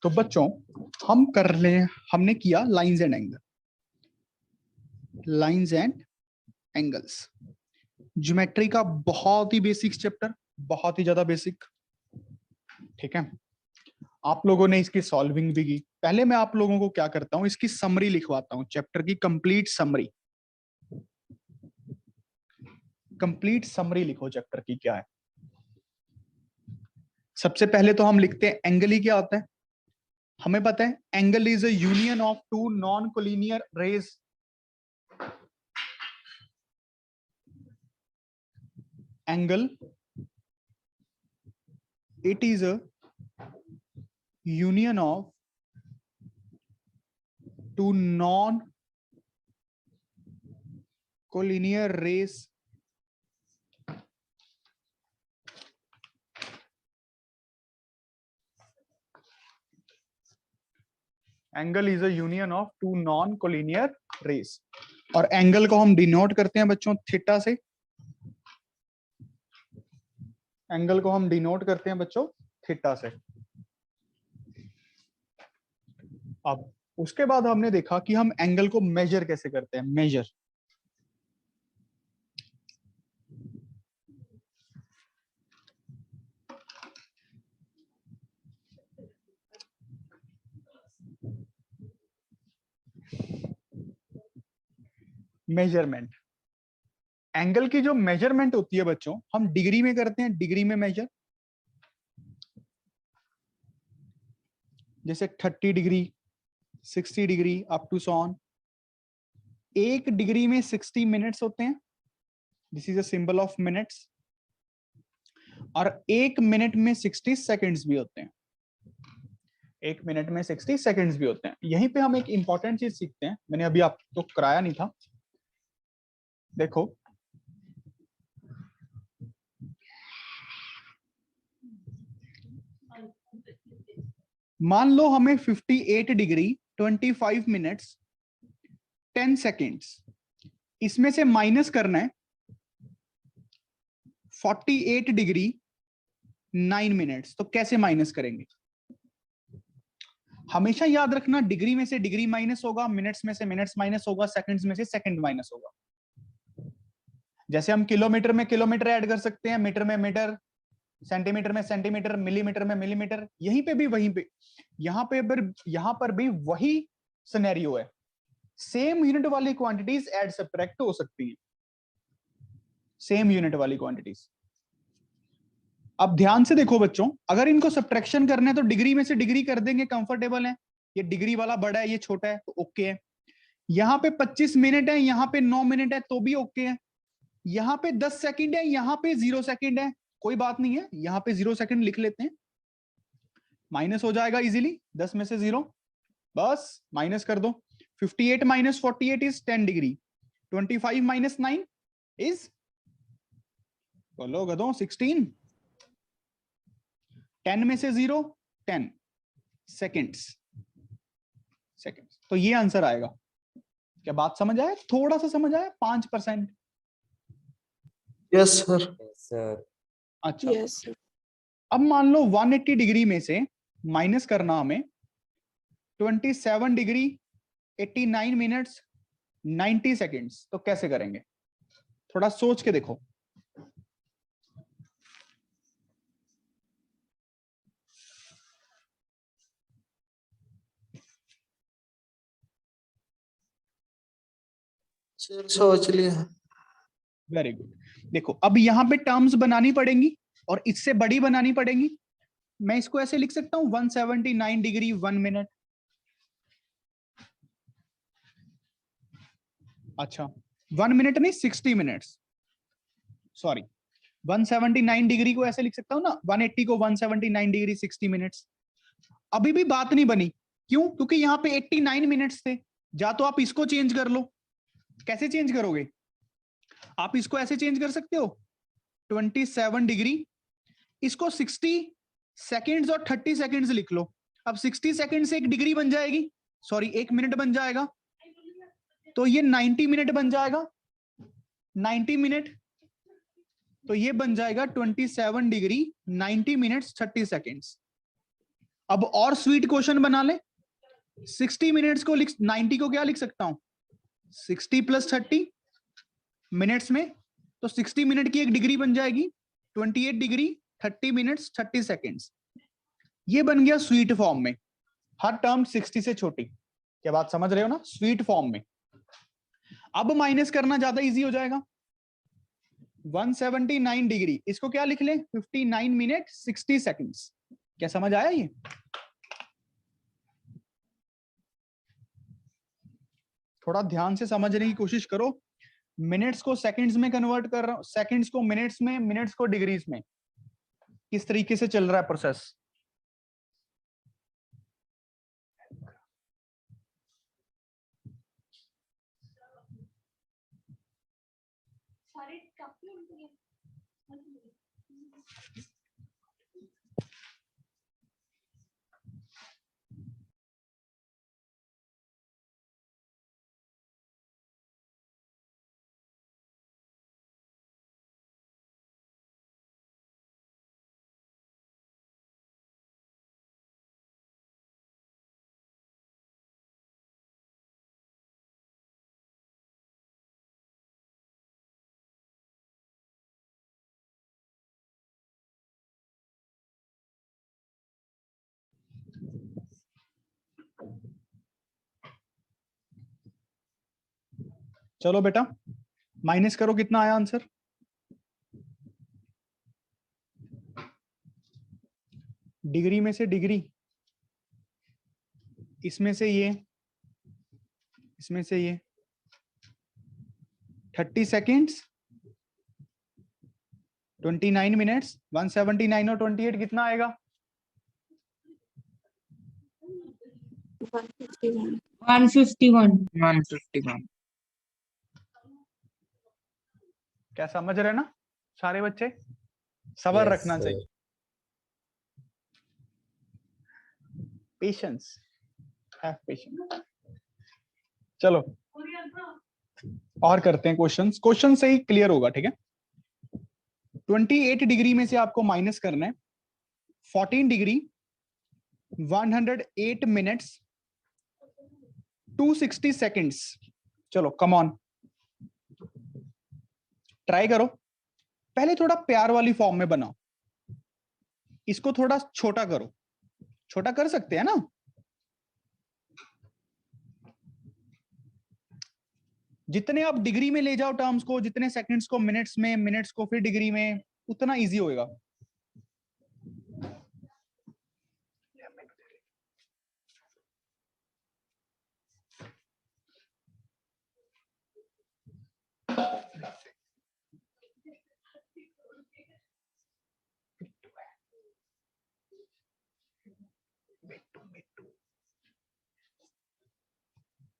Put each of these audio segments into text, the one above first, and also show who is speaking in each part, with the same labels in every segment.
Speaker 1: तो बच्चों हम कर ले, हमने किया lines and angle, lines and angles, geometry का बहुत ही बेसिक चैप्टर, बहुत ही ज्यादा बेसिक। ठीक है, आप लोगों ने इसकी सॉल्विंग भी की। पहले मैं आप लोगों को क्या करता हूं, इसकी समरी लिखवाता हूं, चैप्टर की कंप्लीट समरी। कंप्लीट समरी लिखो चैप्टर की क्या है। सबसे पहले तो हम लिखते हैं एंगल ही क्या होता है। हमें पता है angle is a union of two non collinear rays. Angle it is a union of two non-collinear rays angle is a union of two non collinear rays. और एंगल को हम डिनोट करते हैं बच्चों थीटा से। एंगल को हम denote करते हैं बच्चों थीटा से। अब उसके बाद हमने देखा कि हम एंगल को मेजर कैसे करते हैं। मेजर मेजरमेंट, एंगल की जो मेजरमेंट होती है बच्चों हम डिग्री में करते हैं, डिग्री में मेजर। जैसे 30 डिग्री, 60 डिग्री अप टू सॉन। एक डिग्री में 60 मिनट्स होते हैं, this is a symbol of minutes. और एक मिनट में 60 सेकंड्स भी होते हैं। एक मिनट में 60 सेकंड्स भी होते हैं। यहीं पे हम एक इंपॉर्टेंट चीज सीखते हैं, मैंने अभी आपको कराया नहीं था। देखो मान लो हमें 58 डिग्री 25 मिनट्स 10 सेकंड्स, इसमें से माइनस करना है 48 डिग्री 9 मिनट्स। तो कैसे माइनस करेंगे? हमेशा याद रखना डिग्री में से डिग्री माइनस होगा, मिनट्स में से मिनट्स माइनस होगा, सेकंड्स में से सेकंड माइनस होगा। जैसे हम किलोमीटर में किलोमीटर ऐड कर सकते हैं, मीटर में मीटर, सेंटीमीटर में सेंटीमीटर, मिलीमीटर में मिलीमीटर। यहीं पे भी वहीं पे यहां पर भी वही सिनेरियो है। सेम यूनिट वाली क्वांटिटीज ऐड सब्ट्रैक्ट हो सकती हैं, सेम यूनिट वाली क्वांटिटीज। अब ध्यान से देखो बच्चों, अगर इनको सब्ट्रैक्शन करना है तो डिग्री में से डिग्री कर देंगे, कंफर्टेबल है। ये डिग्री वाला बड़ा है, ये छोटा है, तो ओके है। यहाँ पे 25 मिनट है, यहाँ पे 9 मिनट है, तो भी ओके है। यहाँ पे 10 सेकंड है, यहाँ पे 0 सेकंड है, कोई बात नहीं है, यहाँ पे 0 सेकंड लिख लेते हैं, माइनस हो जाएगा इजीली। 10 में से 0 बस माइनस कर दो। 58 minus 48 is 10 degree. 25 minus 9 is, बोलो गधों, 16। 10 में से 0 10 सेकेंड्स। तो ये आंसर आएगा। क्या बात समझ आया? थोड़ा सा समझ आया? 5%।
Speaker 2: Yes sir.
Speaker 1: अच्छा
Speaker 3: Yes, sir.
Speaker 1: अब मान लो 180 डिग्री में से माइनस करना हमें 27 डिग्री 89 मिनट्स 90 सेकेंड्स। तो कैसे करेंगे? थोड़ा सोच के देखो।
Speaker 2: सर सोच लिया।
Speaker 1: Very good. देखो अब यहां पे टर्म्स बनानी पड़ेंगी और इससे बड़ी बनानी पड़ेंगी। मैं इसको ऐसे लिख सकता हूं 179 डिग्री 1 मिनट। अच्छा 1 मिनट नहीं 60 मिनट्स, सॉरी 179 डिग्री को ऐसे लिख सकता हूं ना, 180 को 179 डिग्री 60 मिनट्स। अभी भी बात नहीं बनी, क्यों? क्योंकि यहाँ पे 89 मिनट्स थे। या तो आप इसको चेंज कर लो। कैसे चेंज करोगे? आप इसको ऐसे चेंज कर सकते हो 27 डिग्री, इसको 60 सेकेंड्स और 30 सेकेंड्स लिख लो। अब 60 सेकेंड से एक डिग्री बन जाएगी, सॉरी 1 मिनट बन जाएगा, तो ये 90 मिनट बन जाएगा। 90 मिनट, तो ये बन जाएगा 27 डिग्री 90 मिनट्स 30 सेकेंड्स। अब और स्वीट क्वेश्चन बना ले। 60 मिनट्स को 90 को क्या लिख सकता हूं, 60 + 30 मिनट्स में, तो 60 मिनट की एक डिग्री बन जाएगी 28 डिग्री 30 मिनट्स 30 सेकेंड्स। ये बन गया स्वीट फॉर्म में, हर टर्म 60 से छोटी। क्या बात समझ रहे हो ना, स्वीट फॉर्म में। अब माइनस करना ज्यादा इजी हो जाएगा। 179 डिग्री, इसको क्या लिख ले, 59 मिनट 60 सेकेंड्स। क्या समझ आया ये? थोड़ा ध्यान से समझने की कोशिश करो। मिनट्स को सेकंड्स में कन्वर्ट कर रहा हूं, सेकंड्स को मिनट्स में, मिनट्स को डिग्रीज में। किस तरीके से चल रहा है प्रोसेस। चलो बेटा माइनस करो, कितना आया आंसर। डिग्री में से डिग्री, इसमें से ये, इसमें से ये, 30 सेकेंड्स 29 मिनट्स, 179 और 28 कितना आएगा,
Speaker 2: 151।
Speaker 1: क्या समझ रहे ना सारे बच्चे? सबर
Speaker 2: Yes,
Speaker 1: रखना
Speaker 2: sir.
Speaker 1: चाहिए, पेशेंस, हैव पेशेंस। चलो और करते हैं क्वेश्चंस, क्वेश्चन से ही क्लियर होगा, ठीक है। 28 डिग्री में से आपको माइनस करना है 14 डिग्री 108 मिनट्स 260 सेकेंड्स। चलो कम ऑन, ट्राई करो। पहले थोड़ा प्यार वाली फॉर्म में बनाओ, इसको थोड़ा छोटा करो, छोटा कर सकते हैं ना। जितने आप डिग्री में ले जाओ टर्म्स को, जितने सेकंड्स को मिनट्स में, मिनट्स को फिर डिग्री में, उतना इजी होएगा।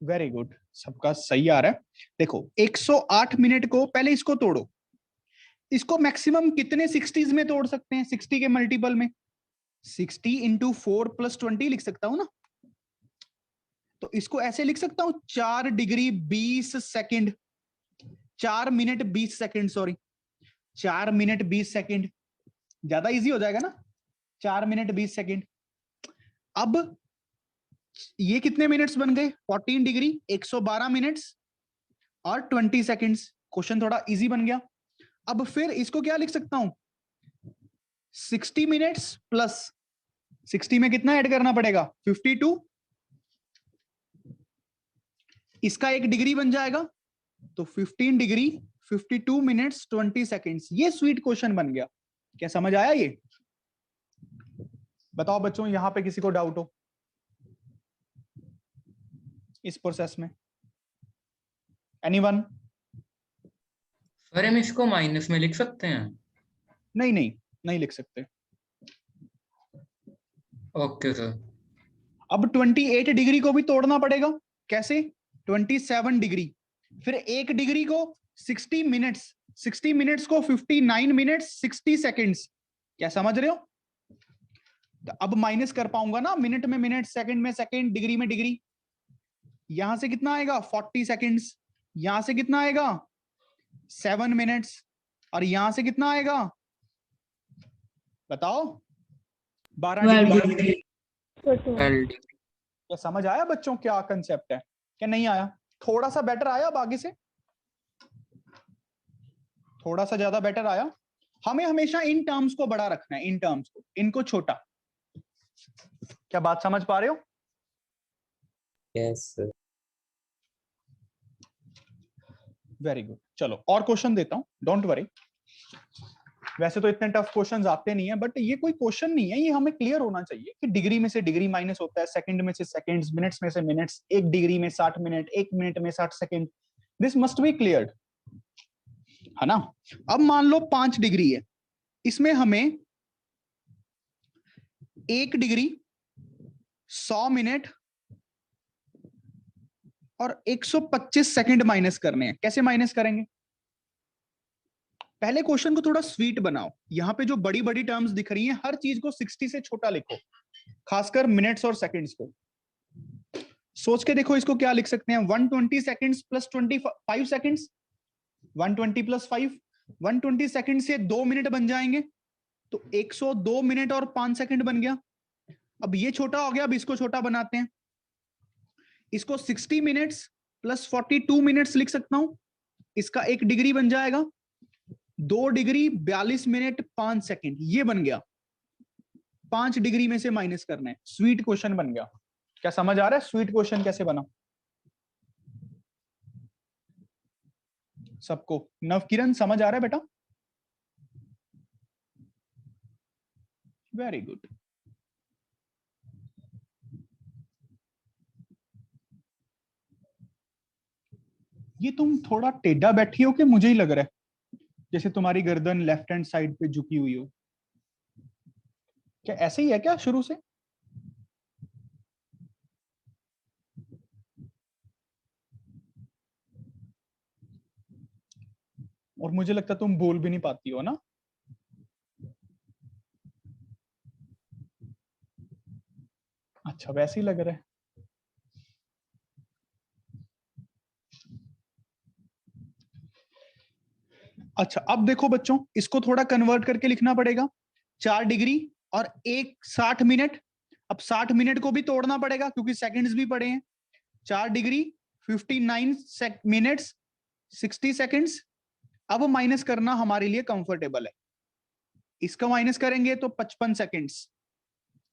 Speaker 1: वेरी गुड, सबका सही आ रहा है। देखो 108 मिनट को, पहले इसको तोड़ो, इसको मैक्सिमम कितने 60s में तोड़ सकते हैं, 60 के मल्टीपल में, 60 × 4 + 20 लिख सकता हूं ना। तो इसको ऐसे लिख सकता हूं 4 degree 20 second, 4 minute 20 second, sorry 4 minute 20 second, ज्यादा इजी हो जाएगा ना, 4 मिनट 20 सेकंड। अब ये कितने मिनट्स बन गए, 14 डिग्री 112 मिनट्स और 20 सेकंड्स। क्वेश्चन थोड़ा इजी बन गया। अब फिर इसको क्या लिख सकता हूं, 60 मिनट्स प्लस 60 में कितना ऐड करना पड़ेगा, 52, इसका एक डिग्री बन जाएगा, तो 15 डिग्री 52 मिनट्स 20 सेकंड्स। ये स्वीट क्वेश्चन बन गया। क्या समझ आया ये? बताओ बच्चों, यहां पे किसी को डाउट हो इस प्रोसेस में? एनीवन?
Speaker 2: सर हम इसको माइनस में लिख सकते हैं?
Speaker 1: नहीं नहीं, नहीं लिख सकते।
Speaker 2: Okay sir.
Speaker 1: अब 28 डिग्री को भी तोड़ना पड़ेगा। कैसे, 27 डिग्री, फिर एक डिग्री को 60 मिनट्स, 60 मिनट्स को 59 मिनट्स 60 सेकंड्स। क्या समझ रहे हो? तो अब माइनस कर पाऊंगा ना, मिनट में मिनट, सेकंड में सेकंड, डिग्री में डिग्री। यहां से कितना आएगा 40 सेकंड्स, यहां से कितना आएगा 7 मिनट्स, और यहां से कितना आएगा बताओ 12 डिग्री।
Speaker 2: 12 डिग्री।
Speaker 1: क्या समझ आया बच्चों क्या कंसेप्ट है, क्या नहीं आया? थोड़ा सा बेटर आया अब आगे से, थोड़ा सा ज्यादा बेटर आया? हमें हमेशा इन टर्म्स को बड़ा रखना है, इन टर्म्स को, इनको छोटा। क्या बात समझ पा रहे हो?
Speaker 3: Yes sir.
Speaker 1: Very good. चलो और क्वेश्चन देता हूं, डोंट वरी। वैसे तो इतने टफ क्वेश्चंस आते नहीं है, बट ये कोई क्वेश्चन नहीं है, ये हमें क्लियर होना चाहिए कि डिग्री में से डिग्री माइनस होता है, सेकंड में से सेकंड्स, मिनट्स में से मिनट्स, एक डिग्री में 60 मिनट, एक मिनट में 60 second. This must be cleared, है ना? अब मान लो 5 डिग्री है, इसमें हमें 1 डिग्री, 100 मिनट और 125 सेकंड माइनस करने हैं। कैसे माइनस करेंगे? पहले क्वेश्चन को थोड़ा स्वीट बनाओ। यहां पे जो बड़ी बड़ी टर्म्स दिख रही हैं, हर चीज को 60 से छोटा लिखो, खासकर मिनट्स और सेकंड्स को। सोच के देखो इसको क्या लिख सकते हैं? 120 seconds plus 25 seconds, 120 plus 5, 120 second से 2 मिनट बन जाएंगे, तो 102 मिनट और 5 सेकंड बन गया। अब ये छोटा हो गया, अब इसको छोटा बनाते हैं। इसको 60 मिनट्स प्लस 42 मिनट्स लिख सकता हूं, इसका 1 डिग्री बन जाएगा। 2 डिग्री 42 मिनट 5 सेकंड, ये बन गया। 5 डिग्री में से माइनस करना है, स्वीट क्वेश्चन बन गया। क्या समझ आ रहा है स्वीट क्वेश्चन कैसे बना सबको? नवकिरण समझ आ रहा है बेटा? Very good. ये तुम थोड़ा टेढ़ा बैठी हो कि मुझे ही लग रहा है जैसे तुम्हारी गर्दन लेफ्ट हैंड साइड पे झुकी हुई हो? क्या ऐसे ही है क्या शुरू से? और मुझे लगता है तुम बोल भी नहीं पाती हो ना? अच्छा, वैसे ही लग रहा है। अच्छा, अब देखो बच्चों, इसको थोड़ा कन्वर्ट करके लिखना पड़ेगा। 4 डिग्री और 60 मिनट। अब 60 मिनट को भी तोड़ना पड़ेगा क्योंकि सेकंड्स भी पड़े हैं। 4 डिग्री 59 मिनट्स 60 सेकंड्स। अब माइनस करना हमारे लिए कंफर्टेबल है। इसका माइनस करेंगे तो 55 सेकंड्स,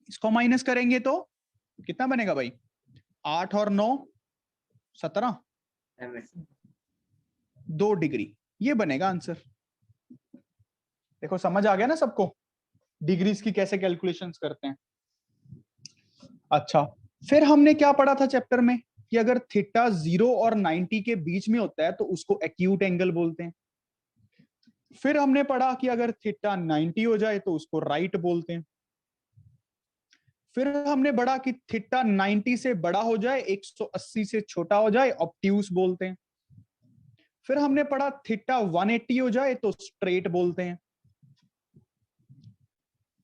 Speaker 1: इसको माइनस करेंगे तो कितना बनेगा भाई? 8 और 9 17, 2 डिग्री, ये बनेगा आंसर। देखो समझ आ गया ना सबको डिग्रीज की कैसे कैलकुलेशंस करते हैं? अच्छा, फिर हमने क्या पढ़ा था चैप्टर में कि अगर थीटा 0 और 90 के बीच में होता है तो उसको एक्यूट एंगल बोलते हैं। फिर हमने पढ़ा कि अगर थीटा 90 हो जाए तो उसको राइट बोलते हैं। फिर हमने पढ़ा कि थीटा 90 से बड़ा हो जाए, 180 से छोटा हो जाए, ऑब्ट्यूस बोलते हैं। फिर हमने पढ़ा थीटा 180 हो जाए तो स्ट्रेट बोलते हैं,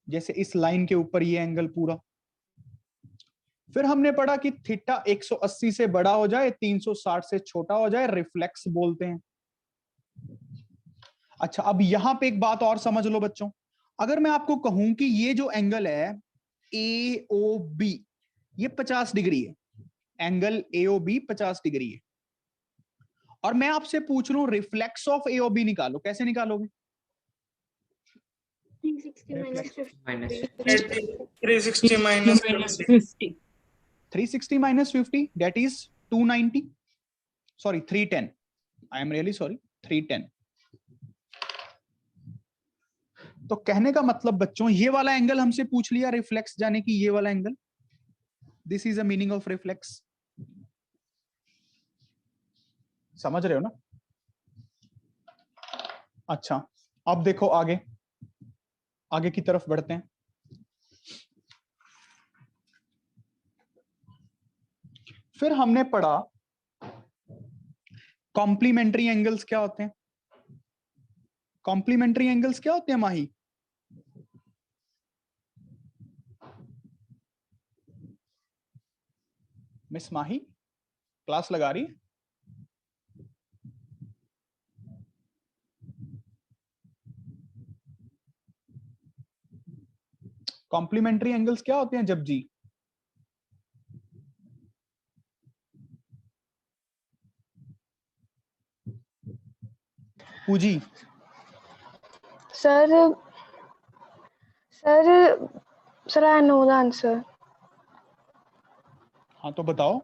Speaker 1: जैसे इस लाइन के ऊपर ये एंगल पूरा। फिर हमने पढ़ा कि थीटा 180 से बड़ा हो जाए, 360 से छोटा हो जाए, रिफ्लेक्स बोलते हैं। अच्छा, अब यहां पे एक बात और समझ लो बच्चों। अगर मैं आपको कहूं कि ये जो एंगल है AOB, ये 50 डिग्री है, एंगल AOB 50 डिग्री है, और मैं आपसे पूछ रहा हूं रिफ्लेक्स ऑफ AOB निकालो, कैसे निकालोगे?
Speaker 4: 360 minus 50.
Speaker 1: 360 minus 50, that is 290. Sorry, 310. I am really sorry, 310. तो कहने का मतलब बच्चों, ये वाला एंगल हमसे पूछ लिया रिफ्लेक्स जाने की, ये वाला angle, this is a meaning of reflex. समझ रहे हो ना? अच्छा, अब देखो आगे, आगे की तरफ बढ़ते हैं। फिर हमने पढ़ा कॉम्प्लीमेंट्री एंगल्स क्या होते हैं। कॉम्प्लीमेंट्री एंगल्स क्या होते हैं माही? मिस माही क्लास लगा रही है? कॉम्प्लीमेंट्री एंगल्स क्या होते हैं जब जी? पूजी
Speaker 5: Sir, sir, I know the answer.
Speaker 1: हाँ तो बताओ।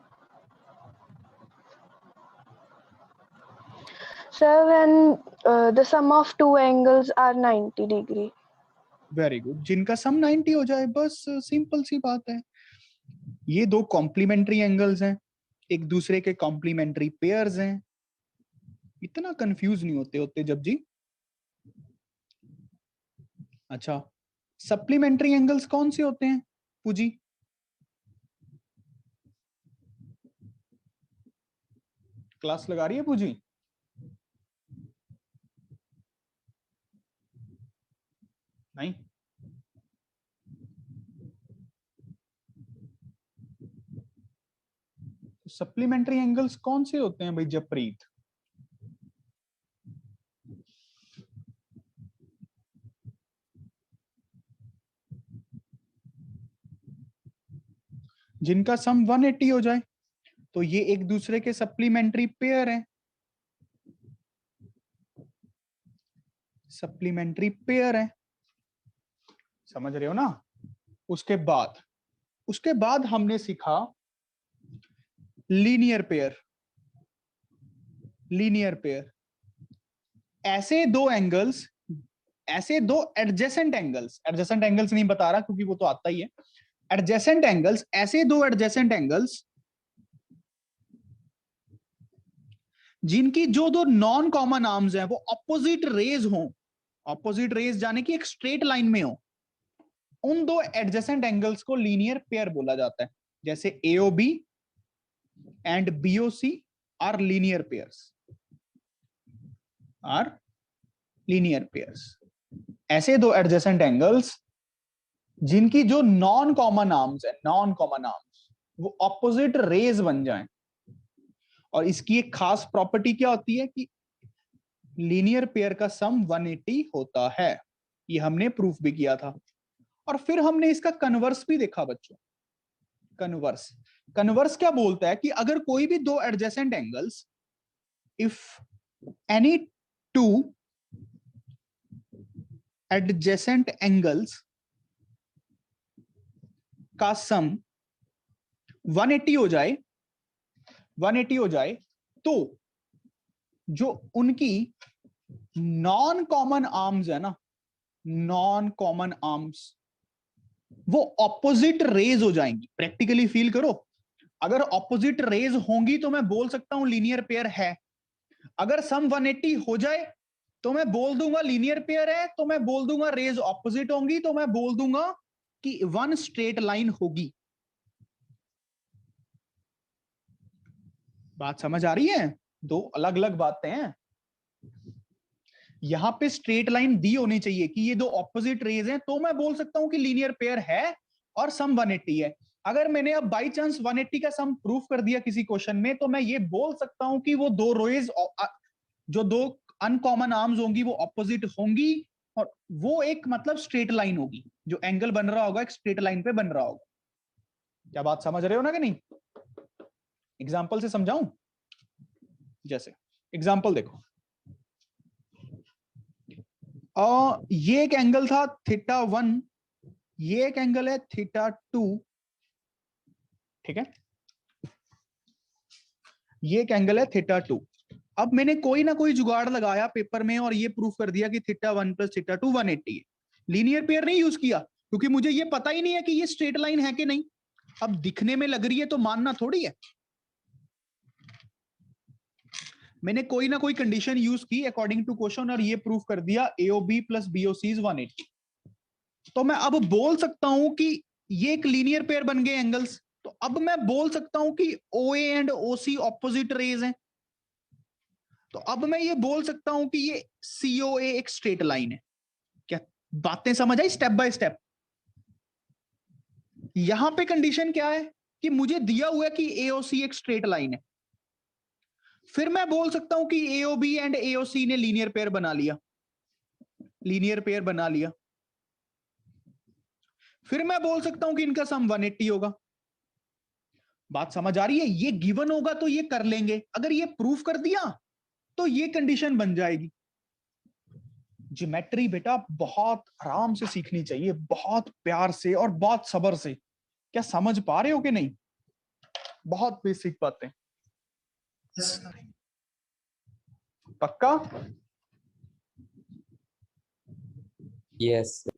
Speaker 5: Sir, when the sum of two angles are 90 degree.
Speaker 1: Very good, जिनका सम 90 हो जाए, बस सिंपल सी बात है। ये दो कॉम्प्लीमेंट्री एंगल्स हैं, एक दूसरे के कॉम्प्लीमेंट्री पेयर्स हैं। इतना कंफ्यूज नहीं होते जब जी। अच्छा, सप्लीमेंट्री एंगल्स कौन से होते हैं पूजी? क्लास लगा रही है पूजी? नहीं? सप्लीमेंट्री एंगल्स कौन से होते हैं भाई जपरीत? जिनका सम 180 हो जाए, तो ये एक दूसरे के सप्लीमेंट्री पेयर हैं। सप्लीमेंट्री पेयर है, समझ रहे हो ना? उसके बाद हमने सीखा लीनियर पेयर। लीनियर पेयर ऐसे दो एंगल्स, ऐसे दो एडजेसेंट एंगल्स, एडजेसेंट एंगल्स नहीं बता रहा क्योंकि वो तो आता ही है। एडजेसेंट एंगल्स, ऐसे दो एडजेसेंट एंगल्स जिनकी जो दो नॉन कॉमन आर्म्स हैं वो ऑपोजिट रेज हो, ऑपोजिट रेज जाने की एक स्ट्रेट लाइन में हो, उन दो एडजेसेंट एंगल्स को लीनियर पेयर बोला जाता है। जैसे AOB and BOC are linear pairs, are linear pairs. ऐसे दो एडजेसेंट एंगल्स जिनकी जो नॉन कॉमन आर्म्स है, नॉन कॉमन आर्म्स, वो ऑपोजिट रेज बन जाएं। और इसकी एक खास प्रॉपर्टी क्या होती है कि लीनियर पेयर का सम 180 होता है। ये हमने प्रूफ भी किया था। और फिर हमने इसका कन्वर्स भी देखा बच्चों। कन्वर्स क्या बोलता है कि अगर कोई भी दो adjacent angles, if any two adjacent angles का सम 180 हो जाए, 180 हो जाए, तो जो उनकी नॉन कॉमन आर्म्स है ना, नॉन कॉमन आर्म्स, वो ऑपोजिट रेज हो जाएंगी। प्रैक्टिकली फील करो, अगर ऑपोजिट रेज होंगी तो मैं बोल सकता हूं लीनियर पेयर है। अगर सम 180 हो जाए तो मैं बोल दूंगा लीनियर पेयर है, तो मैं बोल दूंगा रेज ऑपोजिट होंगी, तो मैं बोल दूंगा कि वन स्ट्रेट लाइन होगी। बात समझ आ रही है? दो अलग अलग बातें हैं। यहां पे स्ट्रेट लाइन दी होनी चाहिए कि ये दो ऑपोजिट रेज हैं, तो मैं बोल सकता हूं कि लीनियर पेयर है और सम 180 है। अगर मैंने अब बाई चांस 180 का सम प्रूफ कर दिया किसी क्वेश्चन में, तो मैं ये बोल सकता हूं कि वो दो रेज, जो दो अनकॉमन आर्म्स होंगी वो ऑपोजिट होंगी, और वो एक मतलब स्ट्रेट लाइन होगी। जो एंगल बन रहा होगा एक स्ट्रेट लाइन पे बन रहा होगा। क्या बात समझ रहे हो ना कि नहीं? एग्जाम्पल से समझाऊं? जैसे एग्जाम्पल देखो, ये एक एंगल था θ1, ये एक एंगल है θ2, ठीक है? ये एक एंगल है θ2। अब मैंने कोई ना कोई जुगाड़ लगाया पेपर में और ये प्रूफ कर दिया कि θ1 + θ2 180 है। लीनियर पेयर नहीं यूज किया क्योंकि मुझे ये पता ही नहीं है कि ये स्ट्रेट लाइन है कि नहीं। अब दिखने में लग रही है तो मानना थोड़ी है। मैंने कोई ना कोई कंडीशन यूज की अकॉर्डिंग टू क्वेश्चन और ये प्रूफ कर दिया AOB + BOC इज 180। तो मैं अब बोल सकता हूं कि ये एक लीनियर पेयर बन गए एंगल्स। तो अब मैं बोल सकता हूं कि OA and OC opposite rays हैं। तो अब मैं ये बोल सकता हूं कि ये COA एक स्ट्रेट लाइन है। क्या बातें समझ आई स्टेप बाय स्टेप? यहां पे कंडीशन क्या है कि मुझे दिया हुआ है कि AOC एक स्ट्रेट लाइन है। फिर मैं बोल सकता हूं कि AOB एंड AOC ने लीनियर पेयर बना लिया, लीनियर पेयर बना लिया। फिर मैं बोल सकता हूं कि इनका सम 180 होगा। बात समझ आ रही है? ये गिवन होगा तो ये कर लेंगे, अगर ये प्रूफ कर दिया तो ये कंडीशन बन जाएगी। ज्योमेट्री बेटा बहुत आराम से सीखनी चाहिए, बहुत प्यार से और बहुत सब्र से। क्या समझ पा रहे हो कि नहीं? बहुत बेसिक बातें। पक्का?
Speaker 3: Yes, sir.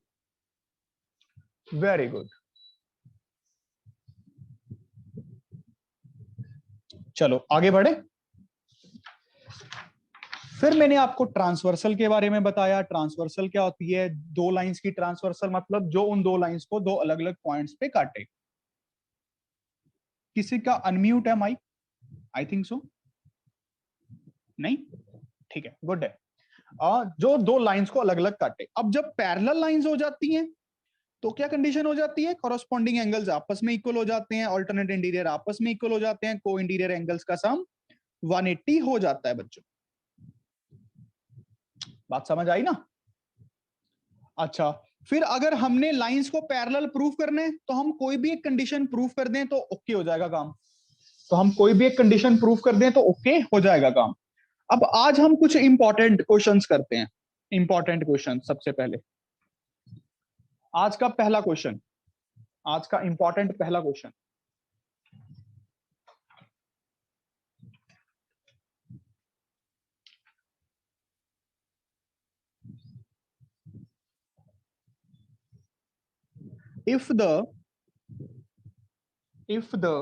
Speaker 1: Very good. चलो आगे बढ़े। फिर मैंने आपको ट्रांसवर्सल के बारे में बताया। ट्रांसवर्सल क्या होती है? दो लाइंस की ट्रांसवर्सल मतलब जो उन दो लाइंस को दो अलग अलग पॉइंट्स पे काटे। किसी का अनम्यूट है माइक? I think so. नहीं, ठीक है, गुड है। जो दो लाइंस को अलग अलग काटे। अब जब पैरेलल लाइंस हो जाती हैं तो क्या कंडीशन हो जाती है? कॉरस्पॉन्डिंग एंगल्स आपस में इक्वल हो जाते हैं, अल्टरनेट इंटीरियर आपस में इक्वल हो जाते हैं, को इंटीरियर एंगल्स का सम 180 हो जाता है बच्चों। बात समझ आई ना? अच्छा, फिर अगर हमने लाइंस को पैरेलल प्रूफ करने हैं तो हम कोई भी एक कंडीशन प्रूफ कर दें तो ओके हो जाएगा काम। तो हम कोई भी एक कंडीशन प्रूफ कर दें तो ओके हो जाएगा काम। अब आज हम कुछ इंपॉर्टेंट क्वेश्चंस करते हैं। इंपॉर्टेंट क्वेश्चन सबसे पहले। आज का पहला क्वेश्चन, आज का इंपॉर्टेंट पहला question. if the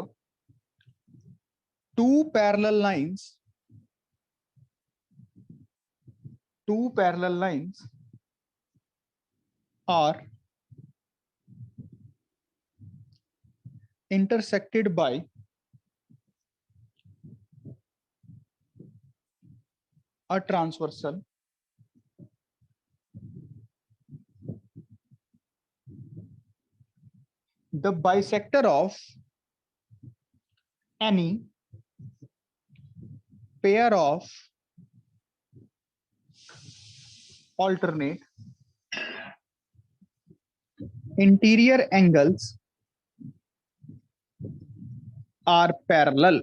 Speaker 1: two parallel lines are intersected by a transversal, the bisector of any pair of alternate interior angles are parallel।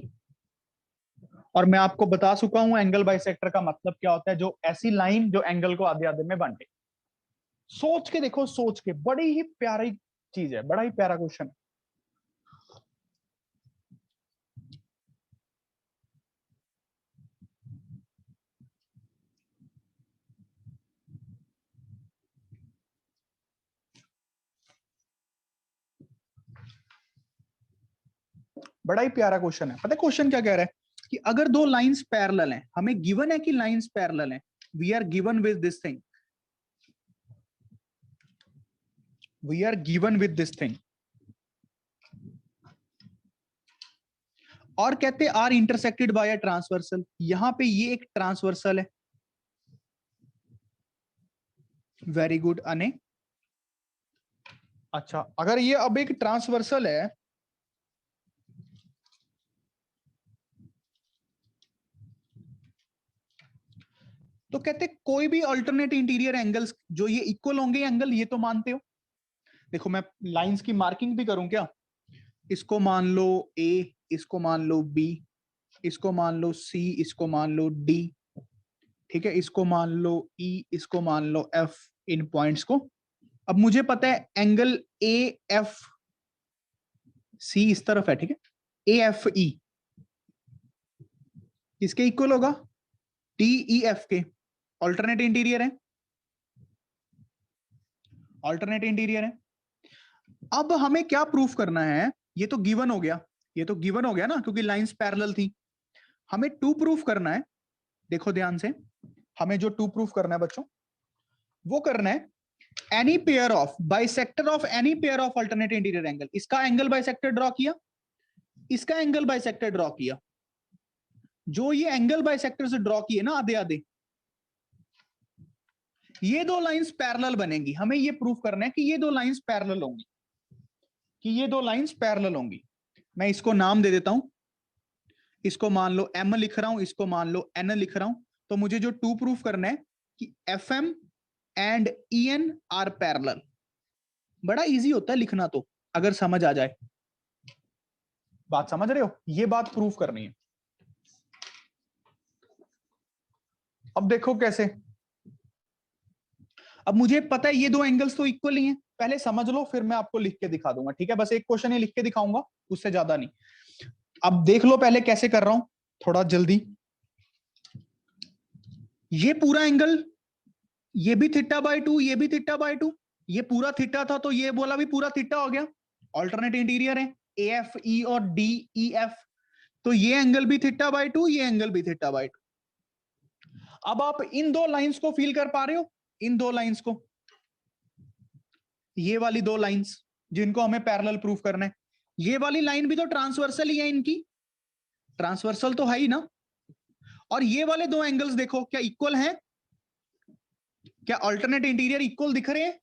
Speaker 1: और मैं आपको बता चुका हूं एंगल बाइसेक्टर का मतलब क्या होता है, जो ऐसी लाइन जो एंगल को आधे आधे में बांटे। सोच के देखो, सोच के, बड़ी ही प्यारी चीज है, बड़ा ही प्यारा क्वेश्चन है। बड़ा ही प्यारा क्वेश्चन है। पता है क्वेश्चन क्या कह रहा है कि अगर दो लाइंस पैरेलल हैं, हमें गिवन है कि लाइंस पैरेलल हैं, we are given with this thing, we are given with this thing, और कहते are intersected by a transversal. यहां पे ये एक ट्रांसवर्सल है। वेरी गुड अने। अच्छा, अगर ये अब एक ट्रांसवर्सल है तो कहते कोई भी अल्टरनेट इंटीरियर एंगल्स जो ये इक्वल होंगे एंगल, ये तो मानते हो। देखो मैं लाइंस की मार्किंग भी करूं क्या? इसको मान लो ए, इसको मान लो बी, इसको मान लो सी, इसको मान लो डी, ठीक है, इसको मान लो ई, इसको मान लो एफ, इन पॉइंट्स को। अब मुझे पता है एंगल ए एफ सी इस तरफ है, ठीक है, ए एफ ई किसके इक्वल होगा? डी ई एफ के। ऑल्टरनेट इंटीरियर है, ऑल्टरनेट इंटीरियर है। अब हमें क्या प्रूफ करना है? ये तो गिवन हो गया, ये तो गिवन हो गया ना, क्योंकि लाइंस पैरेलल थी। हमें टू प्रूफ करना है। देखो ध्यान से, हमें जो टू प्रूफ करना है बच्चों, वो करना है any pair of bisector of any pair of alternate interior angle. इसका एंगल बाइसेक्टर ड्रॉ किया, इसका एंगल बाइसेक्टर ड्रॉ किया। जो ये एंगल बाइसेक्टर से ड्रॉ किए ना आधे आधे, ये दो लाइंस पैरेलल बनेंगी। हमें ये प्रूफ करना है कि ये दो लाइंस पैरेलल होंगी, कि ये दो लाइंस पैरेलल होंगी। मैं इसको नाम दे देता हूं, इसको मान लो एम लिख रहा हूं, इसको मान लो एन लिख रहा हूं। तो मुझे जो टू प्रूफ करना है कि f m and e n are parallel. बड़ा इजी होता है लिखना तो, अगर समझ आ जाए। बात समझ रहे हो? ये बात प्रूफ करनी है। अब देखो कैसे। अब मुझे पता है ये दो एंगल्स तो इक्वल ही हैं, पहले समझ लो फिर मैं आपको लिख के दिखा दूंगा, ठीक है? बस एक क्वेश्चन ही लिख के दिखाऊंगा, उससे ज्यादा नहीं। अब देख लो पहले कैसे कर रहा हूं, थोड़ा जल्दी। ये पूरा एंगल, ये भी थीटा बाय 2, ये भी थीटा बाय 2, ये पूरा थीटा था तो ये बोला भी पूरा थीटा हो गया। ऑल्टरनेट इंटीरियर है, ए एफ ई और डी ई एफ, तो ये एंगल भी थीटा बाय 2, ये एंगल भी थीटा बाय 2। अब आप इन दो लाइंस को फील कर पा रहे हो, इन दो लाइंस को, ये वाली दो लाइंस जिनको हमें पैरेलल प्रूफ करना है, ये वाली लाइन भी तो ट्रांसवर्सल ही है, इनकी ट्रांसवर्सल तो है ही ना। और ये वाले दो एंगल्स देखो क्या इक्वल हैं? क्या अल्टरनेट इंटीरियर इक्वल दिख रहे हैं?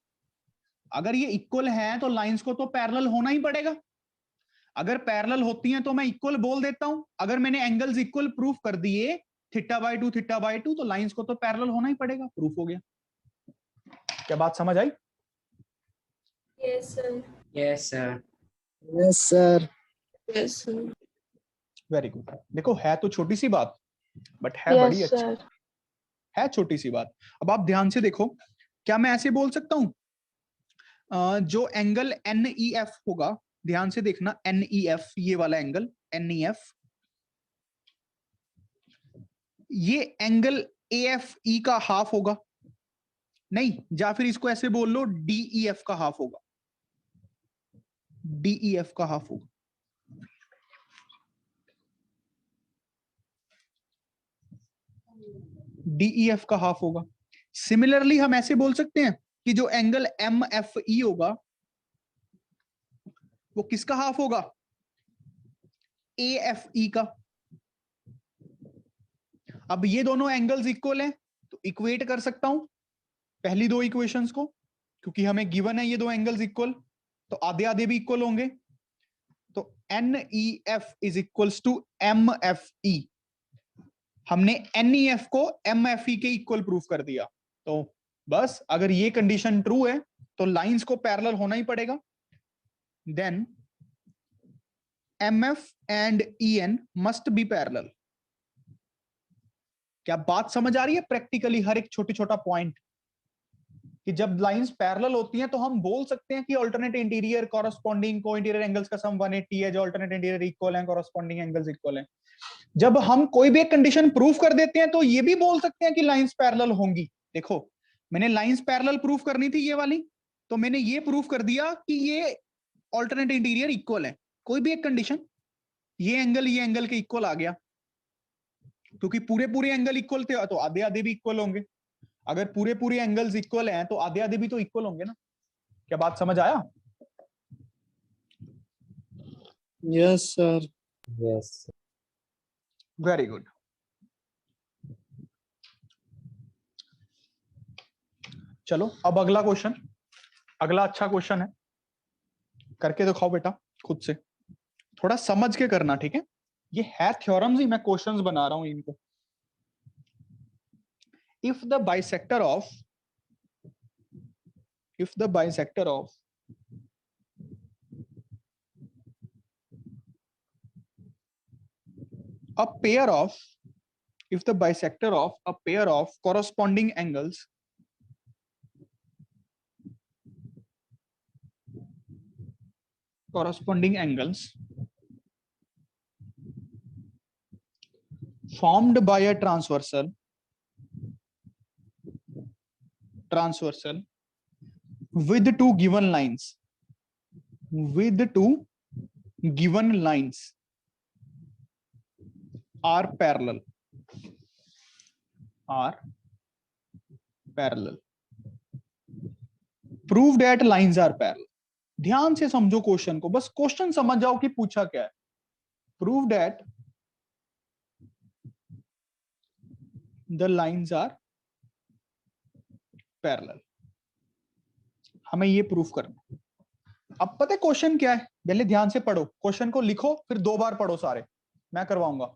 Speaker 1: अगर ये इक्वल हैं तो लाइंस को तो पैरेलल होना ही पड़ेगा। अगर पैरेलल होती हैं तो मैं इक्वल बोल देता हूं। अगर मैंने एंगल्स इक्वल प्रूफ कर दिए, थीटा बाय 2 थीटा बाय 2, तो लाइंस को तो पैरेलल होना ही पड़ेगा, प्रूफ हो गया। क्या बात समझ आई?
Speaker 6: Yes, sir.
Speaker 2: Yes, sir.
Speaker 3: Yes, sir.
Speaker 6: Yes, sir.
Speaker 1: Very good. देखो है तो छोटी सी बात, बट है
Speaker 5: Yes,
Speaker 1: बड़ी अच्छी,
Speaker 5: sir.
Speaker 1: है छोटी सी बात। अब आप ध्यान से देखो, क्या मैं ऐसे बोल सकता हूं, जो एंगल NEF होगा, ध्यान से देखना, NEF, ये वाला एंगल NEF, ये एंगल AFE का हाफ होगा? नहीं, या फिर इसको ऐसे बोल लो, DEF का हाफ होगा, DEF का हाफ होगा। DEF का हाफ होगा। सिमिलरली हम ऐसे बोल सकते हैं कि जो एंगल MFE होगा वो किसका हाफ होगा? AFE का। अब ये दोनों एंगल्स इक्वल हैं तो इक्वेट कर सकता हूं पहली दो इक्वेशंस को, क्योंकि हमें गिवन है ये दो एंगल्स इक्वल, तो आधे आधे भी इक्वल होंगे। तो NEF is equals to MFE। हमने NEF को MFE के इक्वल प्रूफ कर दिया। तो बस अगर ये कंडीशन ट्रू है तो लाइंस को पैरेलल होना ही पड़ेगा। Then MF and EN must be parallel. क्या बात समझ आ रही है? प्रैक्टिकली हर एक छोटी छोटा पॉइंट, कि जब लाइंस पैरेलल होती हैं तो हम बोल सकते हैं कि अल्टरनेट इंटीरियर कॉरस्पॉन्डिंग को इंटीरियर एंगल्स का सम 180 है, जो अल्टरनेट इंटीरियर इक्वल है, कॉरस्पॉन्डिंग एंगल्स इक्वल है। जब हम कोई भी एक कंडीशन प्रूफ कर देते हैं तो ये भी बोल सकते हैं कि लाइंस पैरेलल होंगी। देखो मैंने लाइंस पैरेलल प्रूफ करनी थी ये वाली, तो मैंने ये प्रूफ कर दिया कि ये अल्टरनेट इंटीरियर इक्वल है। कोई भी एक कंडीशन, ये एंगल के इक्वल आ गया, क्योंकि पूरे पूरे एंगल इक्वल थे तो आधे आधे भी इक्वल होंगे। अगर पूरे पूरे एंगल्स इक्वल हैं तो आधे आधे भी तो इक्वल होंगे ना। क्या बात समझ आया?
Speaker 4: Yes, sir.
Speaker 3: Yes.
Speaker 1: Very good. चलो अब अगला क्वेश्चन, अगला अच्छा क्वेश्चन है, करके दिखाओ बेटा खुद से, थोड़ा समझ के करना, ठीक है? ये है थ्योरम्स ही, मैं क्वेश्चंस बना रहा हूं इनको। If the bisector of a pair of if the bisector of a pair of corresponding angles formed by a transversal with two given lines are parallel prove that lines are parallel। ध्यान से समझो question को, बस question समझ जाओ कि पूछा क्या है। Prove that the lines are parallel, हमें ये प्रूफ करना। अब पता है क्वेश्चन क्या है? पहले ध्यान से पढ़ो क्वेश्चन को, लिखो, फिर दो बार पढ़ो सारे, मैं करवाऊंगा।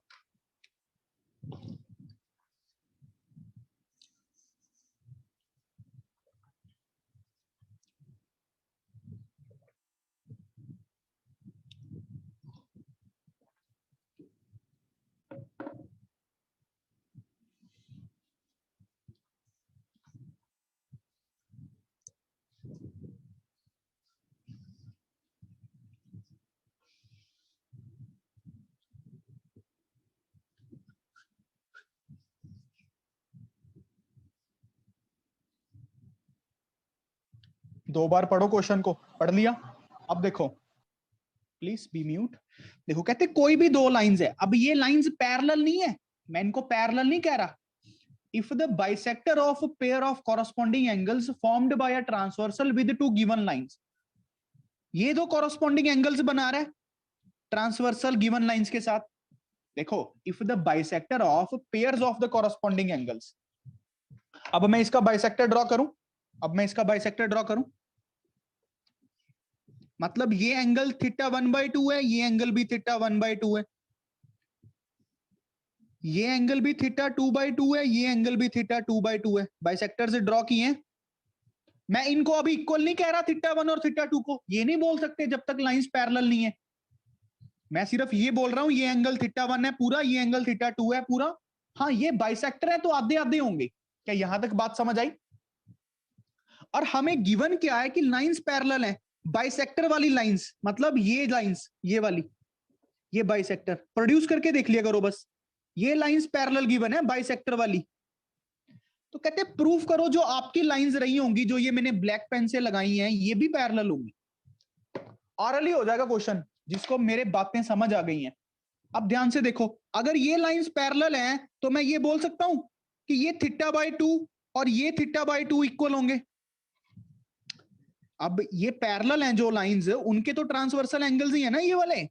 Speaker 1: 2 बार पढ़ो क्वेश्चन को, पढ़ लिया? अब देखो, प्लीज बी म्यूट। देखो कहते कोई भी 2 लाइंस है, अब ये लाइंस पैरेलल नहीं है, मैं इनको पैरेलल नहीं कह रहा। If the bisector of pair of corresponding angles formed by a transversal with 2 given lines, ये 2 कॉरस्पॉन्डिंग एंगल्स बना रहा है ट्रांसवर्सल गिवन लाइंस के साथ। देखो, if the bisector of pairs of the corresponding angles, अब मैं इसका बाइसेक्टर ड्रॉ करूं, मतलब ये एंगल थीटा 1/2 है, ये एंगल भी थीटा 1/2 है, ये एंगल भी थीटा 2/2 है, ये एंगल भी थीटा 2/2 है। बाइसेक्टर से ड्रॉ किए हैं। मैं इनको अभी इक्वल नहीं कह रहा थीटा 1 और थीटा 2 को, ये नहीं बोल सकते जब तक लाइंस पैरेलल नहीं है। मैं सिर्फ ये बोल रहा हूं ये एंगल थीटा 1 है पूरा, ये एंगल थीटा 2 है पूरा। हाँ, ये बाइसेक्टर है तो आधे आधे होंगे। क्या यहां तक बात समझ आई? और हमें गिवन क्या है कि लाइंस पैरेलल है, बाइसेक्टर वाली लाइंस, मतलब ये लाइंस, ये वाली, ये बाइसेक्टर प्रोड्यूस करके देख लिया करो बस। ये लाइंस पैरेलल गिवन है बाइसेक्टर वाली, तो कहते हैं प्रूफ करो जो आपकी लाइंस रही होंगी, जो ये मैंने ब्लैक पेन से लगाई हैं, ये भी पैरेलल होंगी। ऑरली हो जाएगा क्वेश्चन, जिसको मेरे बातें समझ आ गई हैं। अब ध्यान से देखो, अगर ये लाइंस पैरेलल हैं तो मैं ये बोल सकता हूं कि ये θ/2 और ये θ/2 इक्वल होंगे। अब ये पैरेलल हैं जो लाइंस, उनके तो ट्रांसवर्सल एंगल्स ही है ना ये वाले।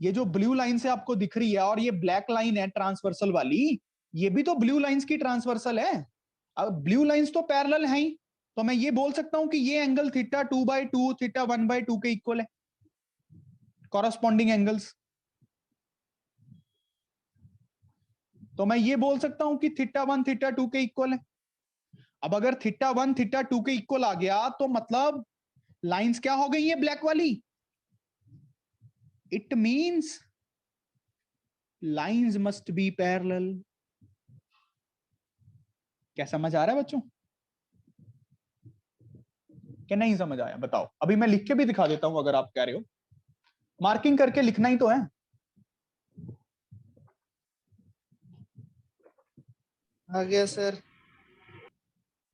Speaker 1: ये जो ब्लू लाइन से आपको दिख रही है और ये ब्लैक लाइन है ट्रांसवर्सल वाली, ये भी तो ब्लू लाइंस की ट्रांसवर्सल है। अब ब्लू लाइंस तो पैरेलल हैं ही, तो मैं ये बोल सकता हूं कि ये एंगल थीटा 2/2 थीटा 1/2 के इक्वल है, कॉरस्पॉन्डिंग एंगल्स। तो मैं ये बोल सकता हूं कि थीटा 1 थीटा 2 के इक्वल है। अब अगर थीटा 1 थीटा 2 के इक्वल आ गया तो मतलब लाइंस क्या हो गई है ब्लैक वाली? It means lines must be parallel. क्या समझ आ रहा है बच्चों? क्या नहीं समझ आया बताओ? अभी मैं लिख के भी दिखा देता हूं अगर आप कह रहे हो। मार्किंग करके लिखना ही तो है।
Speaker 4: आ गया सर।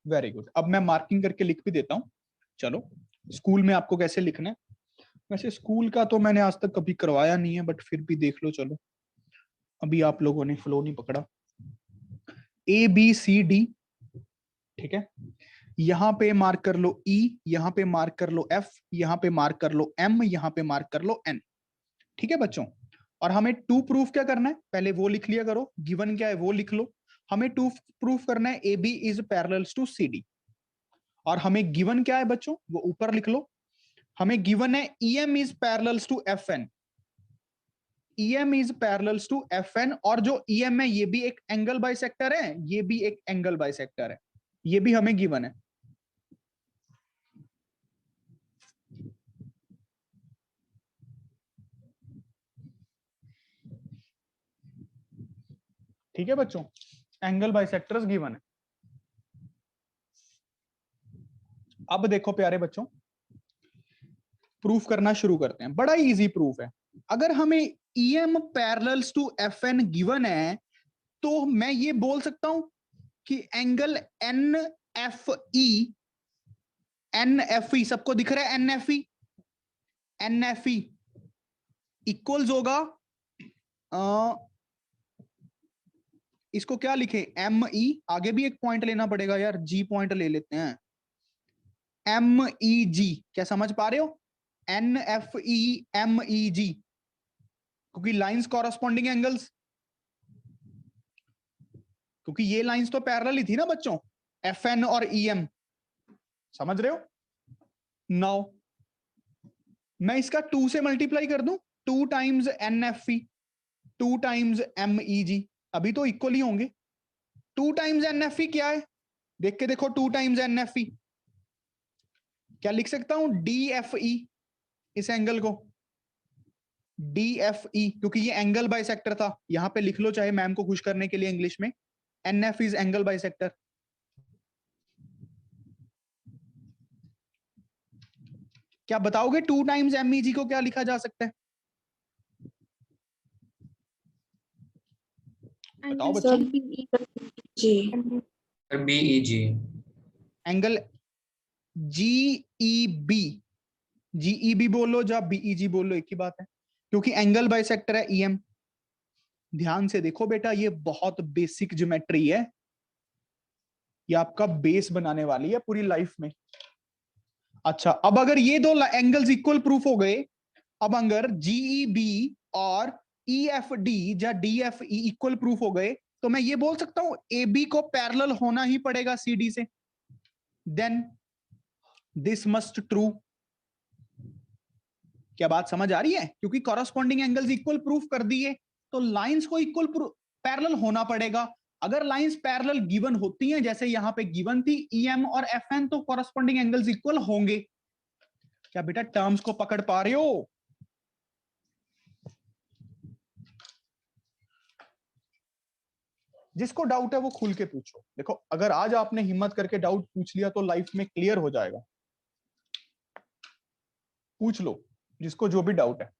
Speaker 1: Very good. अब मैं मार्किंग करके लिख भी देता हूं। चलो, स्कूल में आपको कैसे लिखना है, वैसे स्कूल का तो मैंने आज तक कभी करवाया नहीं है, बट फिर भी देख लो। चलो, अभी आप लोगों ने फ्लो नहीं पकड़ा। ABCD, ठीक है, यहां पे मार्क कर लो E, यहां पे मार्क कर लो F, यहां पे मार्क कर लो M, यहां पे मार्क कर लो N। ठीक है बच्चों, और हमें 2 प्रूफ क्या करना है, पहले वो लिख लिया करो, गिवन क्या है वो लिख लो। हमें 2 प्रूफ करना है AB is parallel to CD, और हमें गिवन क्या है बच्चों वो ऊपर लिख लो। हमें गिवन है EM is parallel to FN, EM is parallel to FN, और जो EM है ये भी एक एंगल बाइसेक्टर है, ये भी एक एंगल बाइसेक्टर है, ये भी हमें गिवन है। ठीक है बच्चों, एंगल बाइसेक्टर्स गिवन है। अब देखो प्यारे बच्चों, प्रूफ करना शुरू करते हैं। बड़ा ही इजी प्रूफ है। अगर हमें EM parallels to FN given है तो मैं ये बोल सकता हूं कि एंगल NFE सबको दिख रहा है, NFE इक्वल्स होगा, इसको क्या लिखे, ME, आगे भी एक पॉइंट लेना पड़ेगा यार, G पॉइंट ले लेते हैं, MEG। क्या समझ पा रहे हो? NFE MEG, क्योंकि लाइंस कॉरस्पॉन्डिंग एंगल्स, क्योंकि ये लाइंस तो पैरेलल ही थी ना बच्चों, FN और EM। समझ रहे हो? नाउ मैं इसका 2 से मल्टीप्लाई कर दूं, 2 टाइम्स NFE 2 टाइम्स MEG, अभी तो इक्वल ही होंगे। 2 टाइम्स NFE क्या है, देख के देखो। 2 टाइम्स NFE क्या लिख सकता हूं, DFE, इस एंगल को DFE, क्योंकि ये एंगल बाइसेक्टर था। यहां पे लिख लो चाहे मैम को खुश करने के लिए इंग्लिश में, NF इज एंगल बाइसेक्टर। क्या बताओगे 2 टाइम्स MEG को क्या लिखा जा सकता है? बताओ
Speaker 6: सर
Speaker 1: बच्चों।
Speaker 6: जी
Speaker 2: BEG।
Speaker 1: एंगल GEB, GEB बोलो या BEG बोलो, एक ही बात है, क्योंकि एंगल बाइसेक्टर है EM। ध्यान से देखो बेटा, ये बहुत बेसिक ज्योमेट्री है, ये आपका बेस बनाने वाली है पूरी लाइफ में। अच्छा, अब अगर ये दो एंगल्स इक्वल प्रूफ हो गए, अब अगर GEB और EFD या DFE इक्वल प्रूफ हो गए, तो मैं ये बोल सकता हूं AB को पैरेलल होना ही पड़ेगा CD से, देन दिस मस्ट ट्रू। क्या बात समझ आ रही है? क्योंकि कॉरस्पॉन्डिंग एंगल्स इक्वल प्रूफ कर दिए, तो लाइंस को इक्वल पैरेलल होना पड़ेगा। अगर लाइंस पैरेलल गिवन होती हैं, जैसे यहां पे गिवन थी EM और FN, तो कॉरस्पॉन्डिंग एंगल्स इक्वल होंगे। क्या बेटा टर्म्स को पकड़ पा रहे हो? जिसको डाउट है वो खुल के पूछो। देखो, अगर आज आपने हिम्मत करके डाउट पूछ लिया तो लाइफ में क्लियर हो जाएगा। पूछ लो जिसको जो भी डाउट है।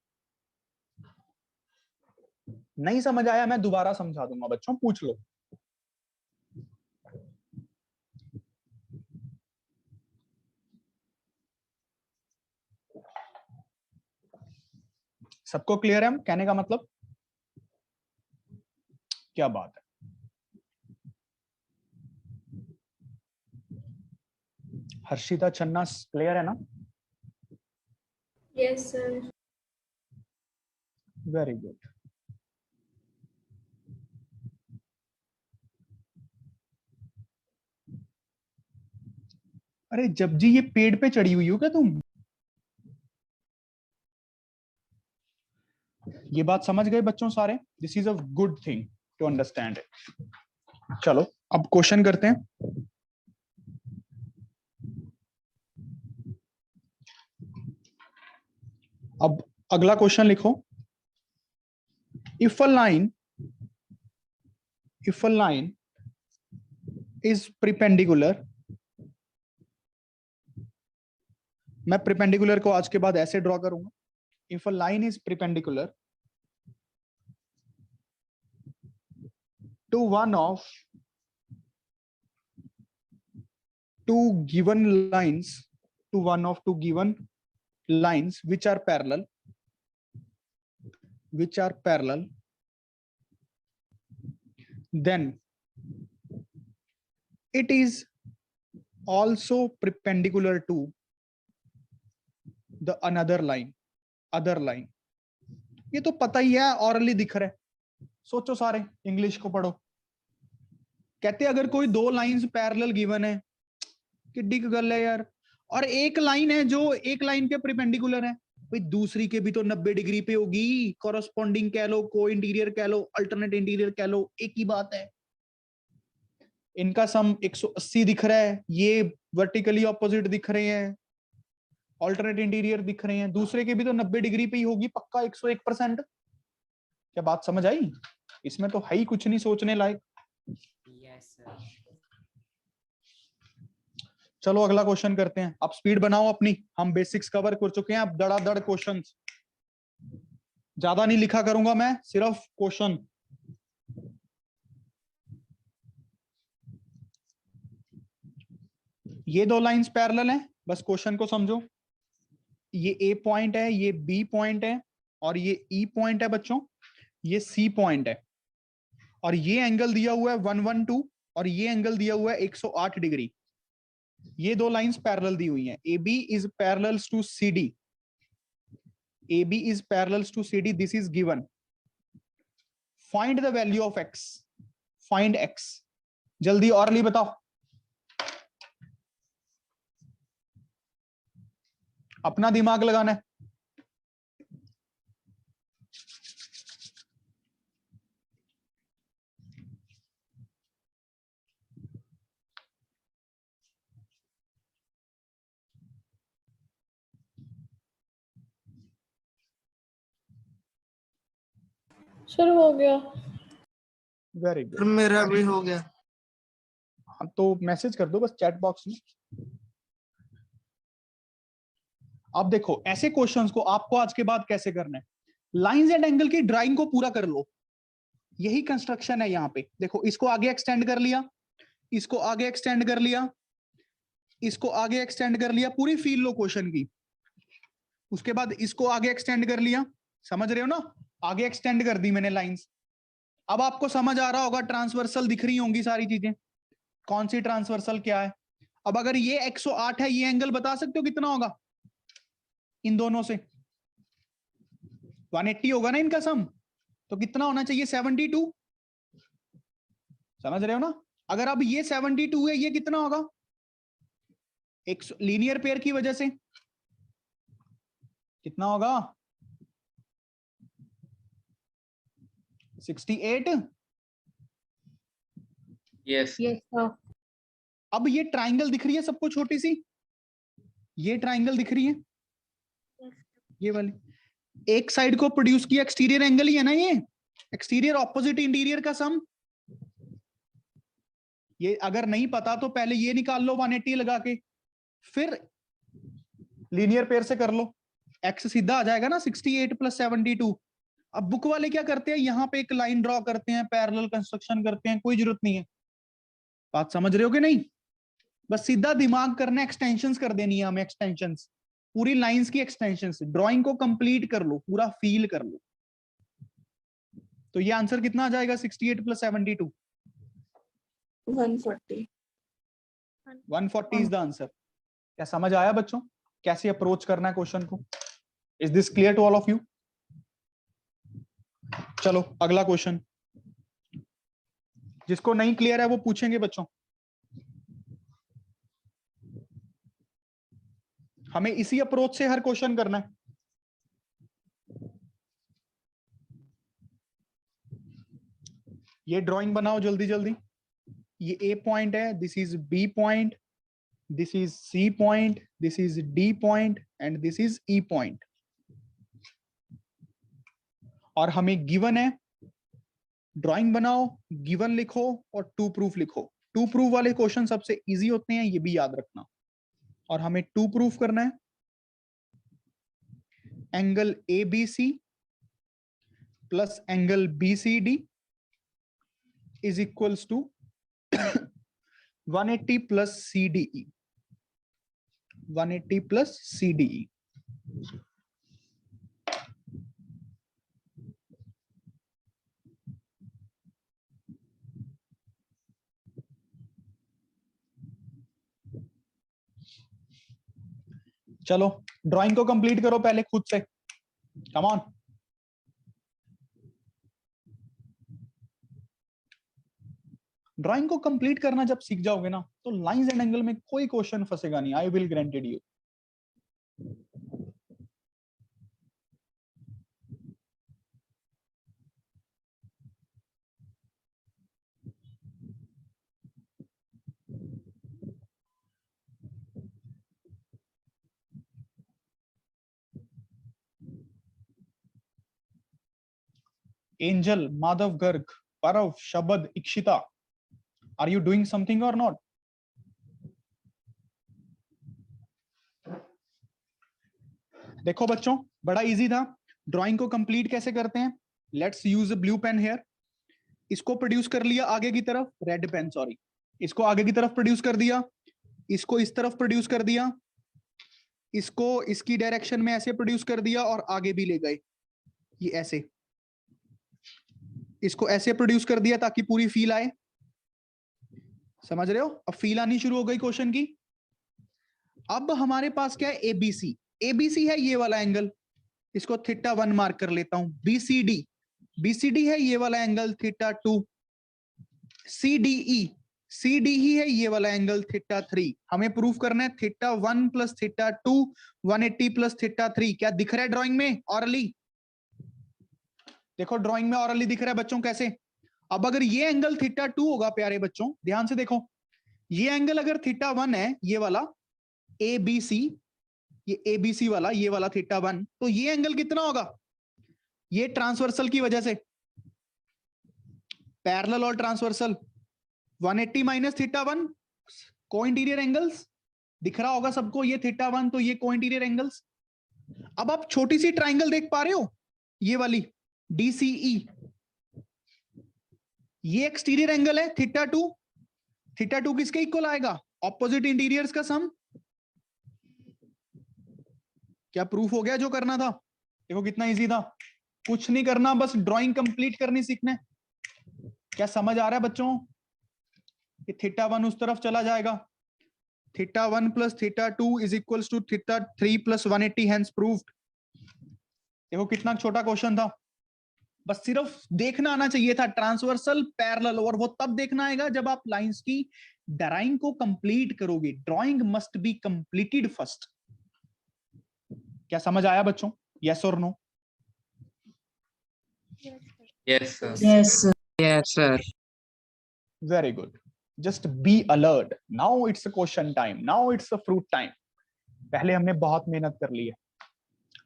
Speaker 1: नहीं समझ आया मैं दोबारा समझा दूंगा बच्चों, पूछ लो। सबको क्लियर है? हम कहने का मतलब क्या बात है। हर्षिता चन्ना क्लियर है ना?
Speaker 6: Yes, sir.
Speaker 1: Very good. अरे जब जी ये पेड़ पे चढ़ी हुई हो क्या तुम? ये बात समझ गए बच्चों सारे? This is a good thing to understand it. चलो अब क्वेश्चन करते हैं। अब अगला क्वेश्चन लिखो। If a line is perpendicular, मैं परपेंडिकुलर को आज के बाद ऐसे ड्रॉ करूंगा। If a line is perpendicular to one of two given lines which are parallel, then it is also perpendicular to the other line। ये तो पता ही है, ऑरली दिख रहा है। सोचो सारे, इंग्लिश को पढ़ो। कहते अगर कोई दो लाइंस पैरेलल गिवन है, किड्डी की गल है यार, और एक लाइन है जो एक लाइन के परपेंडिकुलर है, भाई दूसरी के भी तो 90 डिग्री पे होगी। कॉरस्पॉन्डिंग कह लो, को इंटीरियर कह लो, अल्टरनेट इंटीरियर कह लो, एक ही बात है। इनका सम 180 दिख रहा है, ये वर्टिकली ऑपोजिट दिख रहे हैं, अल्टरनेट इंटीरियर दिख रहे हैं, दूसरे के भी तो 90 डिग्री पे ही होगी पक्का, 101%। क्या बात समझ आई? इसमें तो है ही कुछ नहीं सोचने लायक।
Speaker 2: Yes, sir.
Speaker 1: चलो अगला क्वेश्चन करते हैं। अब स्पीड बनाओ अपनी, हम बेसिक्स कवर कर चुके हैं, अब धड़ाधड़ क्वेश्चंस। ज्यादा नहीं लिखा करूंगा मैं, सिर्फ क्वेश्चन। ये दो लाइंस पैरेलल हैं, बस क्वेश्चन को समझो। ये A पॉइंट है, ये B पॉइंट है, और ये E पॉइंट है बच्चों, ये C पॉइंट है, और ये एंगल दिया हुआ है 112 और ये एंगल दिया हुआ है 108 डिग्री। ये दो लाइंस पैरेलल दी हुई हैं। AB is parallels to CD, AB is parallels to CD, this is given। find the value of x, find x। जल्दी औरली बताओ, अपना दिमाग लगाना है।
Speaker 6: सर हो गया।
Speaker 1: Very good.
Speaker 4: मेरा भी हो गया।
Speaker 1: हाँ तो मैसेज कर दो बस चैट बॉक्स में। अब देखो ऐसे क्वेश्चंस को आपको आज के बाद कैसे करना है, लाइंस एंड एंगल की ड्राइंग को पूरा कर लो। यही कंस्ट्रक्शन है यहाँ पे। देखो इसको आगे एक्सटेंड कर लिया, इसको आगे एक्सटेंड कर लिया, इसको आगे एक्सटेंड कर लिया, पूरी फील लो क्वेश्चन की। उसके बाद इसको आगे एक्सटेंड कर लिया, समझ रहे हो ना, आगे एक्सटेंड कर दी मैंने लाइंस। अब आपको समझ आ रहा होगा, ट्रांसवर्सल दिख रही होंगी सारी चीजें, कौन सी ट्रांसवर्सल क्या है। अब अगर ये 108 है, ये एंगल बता सकते हो कितना होगा इन दोनों से? 180 होगा ना इनका सम, तो कितना होना चाहिए? 72। समझ रहे हो ना? अगर अब ये 72 है, ये कितना होगा? एक लीनियर पेयर की वजह से कितना होगा? 68।
Speaker 2: Yes
Speaker 6: yes sir.
Speaker 1: अब ये ट्राइंगल दिख रही है सबको छोटी सी, ये ट्राइंगल दिख रही है, ये वाली एक साइड को प्रोड्यूस किया एक्सटीरियर एंगल ही है ना, ये एक्सटीरियर ऑपोजिट इंटीरियर का सम। ये अगर नहीं पता तो पहले ये निकाल लो 180 लगा के, फिर लीनियर पेयर से कर लो, एक्स सीधा आ जाएगा ना 68 + 72। अब बुक वाले क्या करते हैं, यहाँ पे एक लाइन ड्रॉ करते हैं, पैरेलल कंस्ट्रक्शन करते हैं, कोई जरूरत नहीं है। बात समझ रहे हो कि नहीं? बस सीधा दिमाग करना, एक्सटेंशंस कर देनी है हमें, एक्सटेंशंस, पूरी लाइंस की एक्सटेंशंस। ड्राइंग को कंप्लीट कर लो, पूरा फील कर लो। तो ये आंसर कितना आ जाएगा? 68 + 72,
Speaker 6: 140।
Speaker 1: 140 इज द आंसर। क्या समझ आया बच्चों, कैसे अप्रोच करना है क्वेश्चन को? Is this clear to all of you? चलो अगला क्वेश्चन, जिसको नहीं क्लियर है वो पूछेंगे बच्चों। हमें इसी अप्रोच से हर क्वेश्चन करना है। ये ड्राइंग बनाओ जल्दी जल्दी। ये ए पॉइंट है, this is B point, this is C point, this is D point and this is E point. और हमें गिवन है, ड्राइंग बनाओ, गिवन लिखो और टू प्रूफ लिखो। टू प्रूफ वाले क्वेश्चन सबसे इजी होते हैं, ये भी याद रखना। और हमें टू प्रूफ करना है, angle ABC plus angle BCD is equals to 180 plus CDE, 180 plus CDE। चलो ड्राइंग को कंप्लीट करो पहले खुद से, कम ऑन। ड्राइंग को कंप्लीट करना जब सीख जाओगे ना, तो लाइंस एंड एंगल में कोई क्वेश्चन फंसेगा नहीं, I will granted you. Angel, Madhav Garg, परव, शबद, Ikshita, are you doing something और नॉट? देखो बच्चों, बड़ा इजी था। ड्राइंग को कंप्लीट कैसे करते हैं? Let's use a blue pen here. इसको प्रोड्यूस कर लिया आगे की तरफ, रेड पेन सॉरी, इसको आगे की तरफ प्रोड्यूस कर दिया, इसको इस तरफ प्रोड्यूस कर दिया, इसको इसकी डायरेक्शन में ऐसे प्रोड्यूस कर दिया और आगे भी ले गए, ये ऐसे, इसको ऐसे प्रोड्यूस कर दिया ताकि पूरी फील आए। समझ रहे हो? अब फील आनी शुरू हो गई क्वेश्चन की। अब हमारे पास क्या है? ABC। ABC है ये वाला एंगल, इसको θ1 मार्क कर लेता हूं। BCD है ये वाला एंगल θ2। CDE है ये वाला एंगल θ3। हमें प्रूफ करना है θ1 + θ2 180 + θ3। क्या दिख रहा है ड्राइंग में ऑरली? देखो ड्राइंग में ऑरली दिख रहा है बच्चों कैसे? अब अगर ये एंगल θ2 होगा प्यारे बच्चों, ध्यान से देखो, ये एंगल अगर θ1 है, ये वाला ABC, ये ABC वाला, ये वाला θ1, तो ये एंगल कितना होगा? ये ट्रांसवर्सल की वजह से, पैरेलल और ट्रांसवर्सल, 180 - θ1 को इंटीरियर एंगल्स दिख रहा होगा सबको, ये θ1 तो ये को इंटीरियर एंगल्स। अब आप छोटी सी ट्राइंगल देख पा रहे हो, ये वाली DCE, ये एक्सटीरियर एंगल है θ2 किसके इक्वल आएगा? ऑपोजिट इंटीरियर्स का सम। क्या प्रूफ हो गया जो करना था? देखो कितना इजी था, कुछ नहीं करना, बस ड्राइंग कंप्लीट करनी सीखना है। क्या समझ आ रहा है बच्चों कि θ1 उस तरफ चला जाएगा? θ1 plus θ2 is equals to θ3 plus 180, hence proved. देखो कितना छोटा क्वेश्चन था, बस सिर्फ देखना आना चाहिए था, ट्रांसवर्सल पैरेलल। और वो तब देखना आएगा जब आप लाइंस की ड्राइंग को कंप्लीट करोगे। Drawing must be completed first. क्या समझ आया बच्चों? यस और no?
Speaker 2: Yes, sir.
Speaker 3: Yes, sir.
Speaker 1: Very good. Just be alert. Now it's a question time. Now it's a fruit time. पहले हमने बहुत मेहनत कर ली है।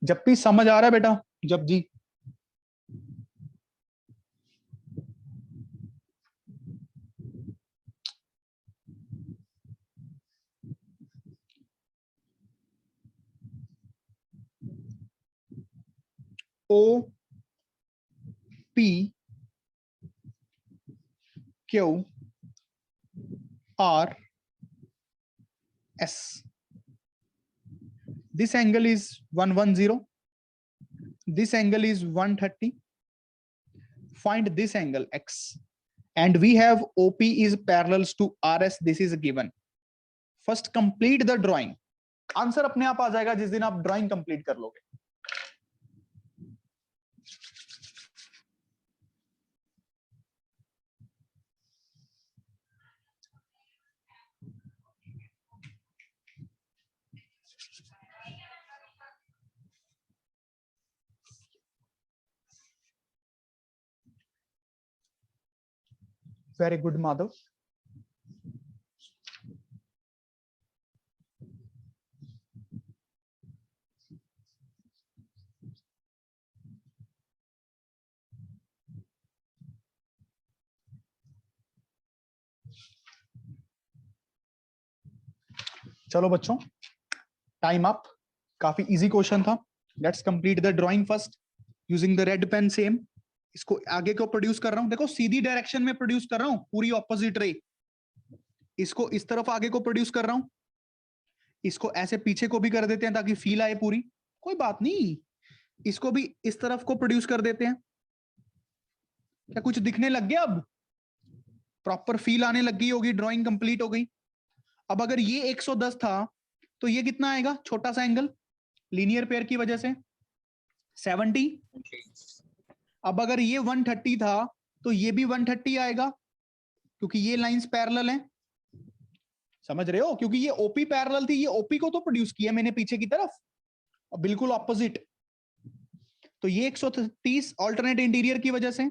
Speaker 1: जब भी समझ आ रहा है बेटा, जब जी O P Q R S. This angle is 110. This angle is 130. Find this angle X. And we have OP is parallels to RS. This is given. First complete the drawing. Answer अपने आप आ जाएगा जिस दिन आप drawing complete कर लोगे। Very good, Madhav. चलो बच्चों, टाइम अप। काफी इजी क्वेश्चन था। Let's complete the drawing first using the red pen. Same इसको आगे को प्रोड्यूस कर रहा हूं। देखो सीधी डायरेक्शन में प्रोड्यूस कर रहा हूं, पूरी ऑपोजिट रे। इसको इस तरफ आगे को प्रोड्यूस कर रहा हूं, इसको ऐसे पीछे को भी कर देते हैं ताकि फील आए पूरी। कोई बात नहीं, इसको भी इस तरफ को प्रोड्यूस कर देते हैं। क्या कुछ दिखने लग गया? अब प्रॉपर फील आने लग गई होगी, ड्राइंग कंप्लीट हो गई। अब अगर ये 110 था तो ये कितना आएगा? छोटा सा एंगल लीनियर पेयर की वजह से 70। अब अगर ये 130 था तो ये भी 130 आएगा क्योंकि ये लाइंस पैरेलल हैं। समझ रहे हो? क्योंकि ये ओपी पैरेलल थी, ये ओपी को तो प्रोड्यूस किया मैंने पीछे की तरफ, और बिल्कुल ऑपोजिट। तो ये 130 ऑल्टरनेट इंटीरियर की वजह से,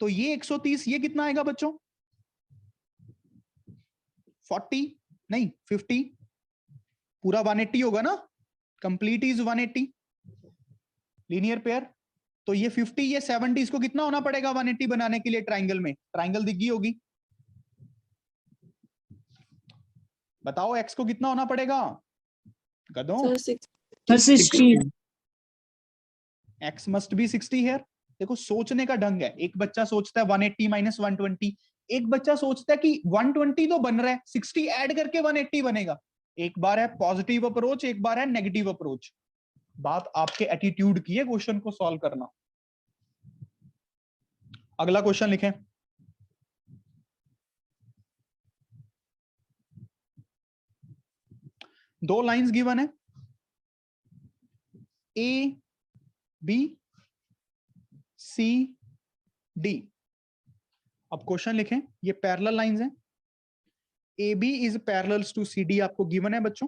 Speaker 1: तो ये 130, ये कितना आएगा बच्चों? 40 नहीं 50, पूरा 180 होगा ना। Complete is 180 linear pair. तो ये 50, ये 70, इसको कितना होना पड़ेगा 180 बनाने के लिए? ट्राइंगल में ट्राइंगल दिख गई होगी, बताओ एक्स को कितना होना पड़ेगा? गधों,
Speaker 6: Sir, 60.
Speaker 1: एक्स मस्ट बी 60 है। देखो सोचने का ढंग है। एक बच्चा सोचता है 180 माइनस 120, एक बच्चा सोचता है कि 120 तो बन रहा है, 60 ऐड करके 180 बनेगा। एक बार है पॉजिटिव अप्रोच, एक बार है नेगेटिव अप्रोच। बात आपके एटीट्यूड की है क्वेश्चन को सॉल्व करना। अगला क्वेश्चन लिखें। दो लाइंस गिवन है, ए बी सी डी। अब क्वेश्चन लिखें, ये पैरेलल लाइंस हैं। A B is parallels to C D आपको गिवन है बच्चों।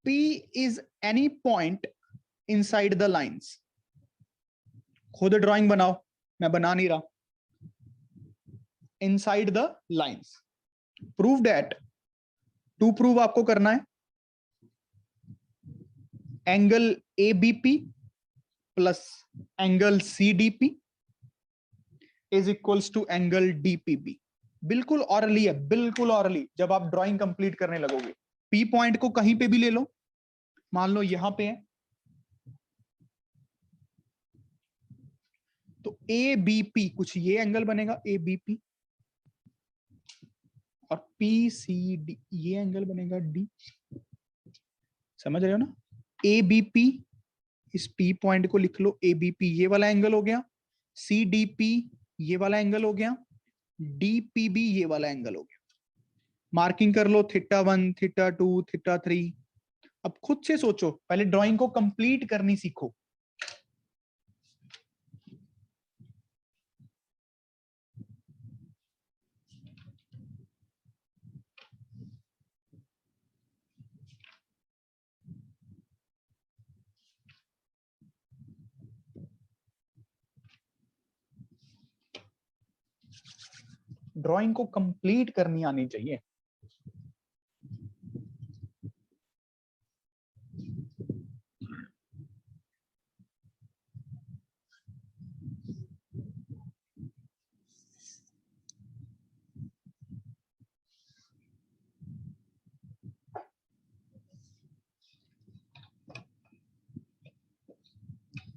Speaker 1: P is any point inside the lines. खुद ड्राइंग बनाओ, मैं बना नहीं रहा। Inside the lines. Prove that. To prove आपको करना है angle ABP plus angle CDP is equals to angle DPB। बिल्कुल ऑरली है, बिल्कुल ऑरली। जब आप ड्राइंग कंप्लीट करने लगोगे, P पॉइंट को कहीं पे भी ले लो, मान लो यहां पे है, तो ABP कुछ ये एंगल बनेगा ABP। और पी सी डी, ये एंगल बनेगा डी। समझ रहे हो ना? ए बी पी, इस पी पॉइंट को लिख लो, ए बी पी ये वाला एंगल हो गया, सी डी पी ये वाला एंगल हो गया, डी पी बी ये वाला एंगल हो गया। मार्किंग कर लो, θ1, θ2, θ3। अब खुद से सोचो, पहले ड्राइंग को कंप्लीट करनी सीखो। ड्राइंग को कंप्लीट करनी आनी चाहिए।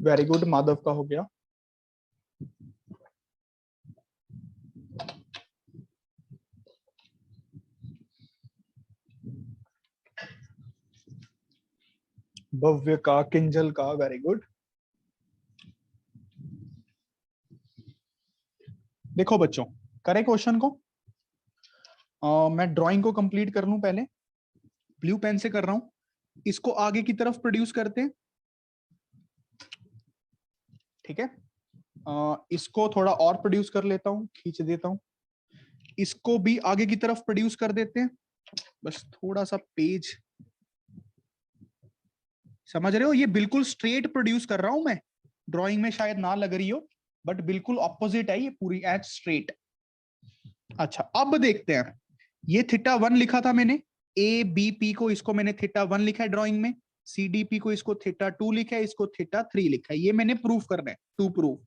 Speaker 1: वेरी गुड, माधव का हो गया। भव्य का, किंजल का, वेरी गुड। देखो बच्चों, करे क्वेश्चन को। मैं ड्राइंग को कंप्लीट कर लूं पहले। ब्लू पेन से कर रहा हूं, इसको आगे की तरफ प्रोड्यूस करते हैं, ठीक है। इसको थोड़ा और प्रोड्यूस कर लेता हूं, खींच देता हूं। इसको भी आगे की तरफ प्रोड्यूस कर देते हैं, बस थोड़ा सा पेज। समझ रहे हो? ये बिल्कुल स्ट्रेट प्रोड्यूस कर रहा हूं मैं। ड्राइंग में शायद ना लग रही हो, बट बिल्कुल ऑपोजिट है ये, पूरी एज स्ट्रेट। अच्छा, अब देखते हैं। ये θ1 लिखा था मैंने, ए बी पी को इसको मैंने θ1 लिखा है ड्राइंग में, सी डी पी को इसको θ2 लिखा है, इसको θ3 लिखा है। ये मैंने प्रूफ करना है, टू प्रूफ।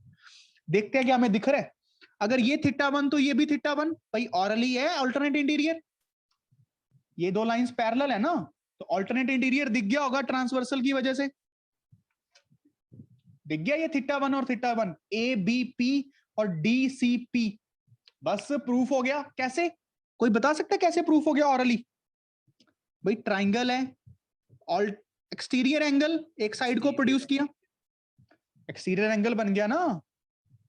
Speaker 1: देखते हैं क्या हमें दिख रहा है। अगर ये θ1 तो ये भी θ1, भाई ऑरली है अल्टरनेट इंटीरियर। ये दो लाइंस पैरेलल है ना, तो अल्टरनेट इंटीरियर दिख गया होगा ट्रांसवर्सल की वजह से। दिख गया ये θ1 और θ1, ए बी पी और डी सी पी। बस प्रूफ हो गया। कैसे? कोई बता सकता है कैसे प्रूफ हो गया ऑरली? भाई ट्राइंगल है, ऑल एक्सटीरियर एंगल एक साइड को प्रोड्यूस किया, एक्सटीरियर एंगल बन गया ना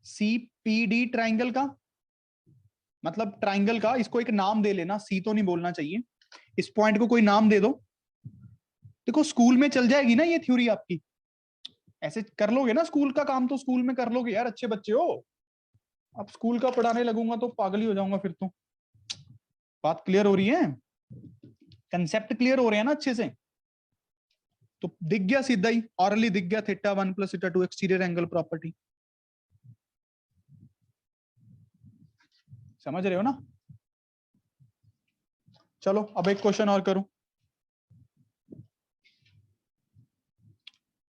Speaker 1: सी पी डी ट्राइंगल का। मतलब ट्राइंगल का, इसको एक नाम दे लेना, सी तो नहीं बोलना चाहिए। इस पॉइंट को कोई नाम दे दो। देखो स्कूल में चल जाएगी ना ये थ्योरी आपकी, ऐसे कर लोगे ना स्कूल का काम, तो स्कूल में कर लोगे यार, अच्छे बच्चे हो। अब स्कूल का पढ़ाने लगूंगा तो पागल ही हो जाऊंगा फिर तो। बात क्लियर हो रही है? कंसेप्ट क्लियर हो रहे हैं ना अच्छे से? तो दिख गया सीधा ही, ऑरली दिख गया θ1 + θ2 एक्सटीरियर एंगल प्रॉपर्टी। समझ रहे हो ना? चलो अब एक क्वेश्चन और करूं।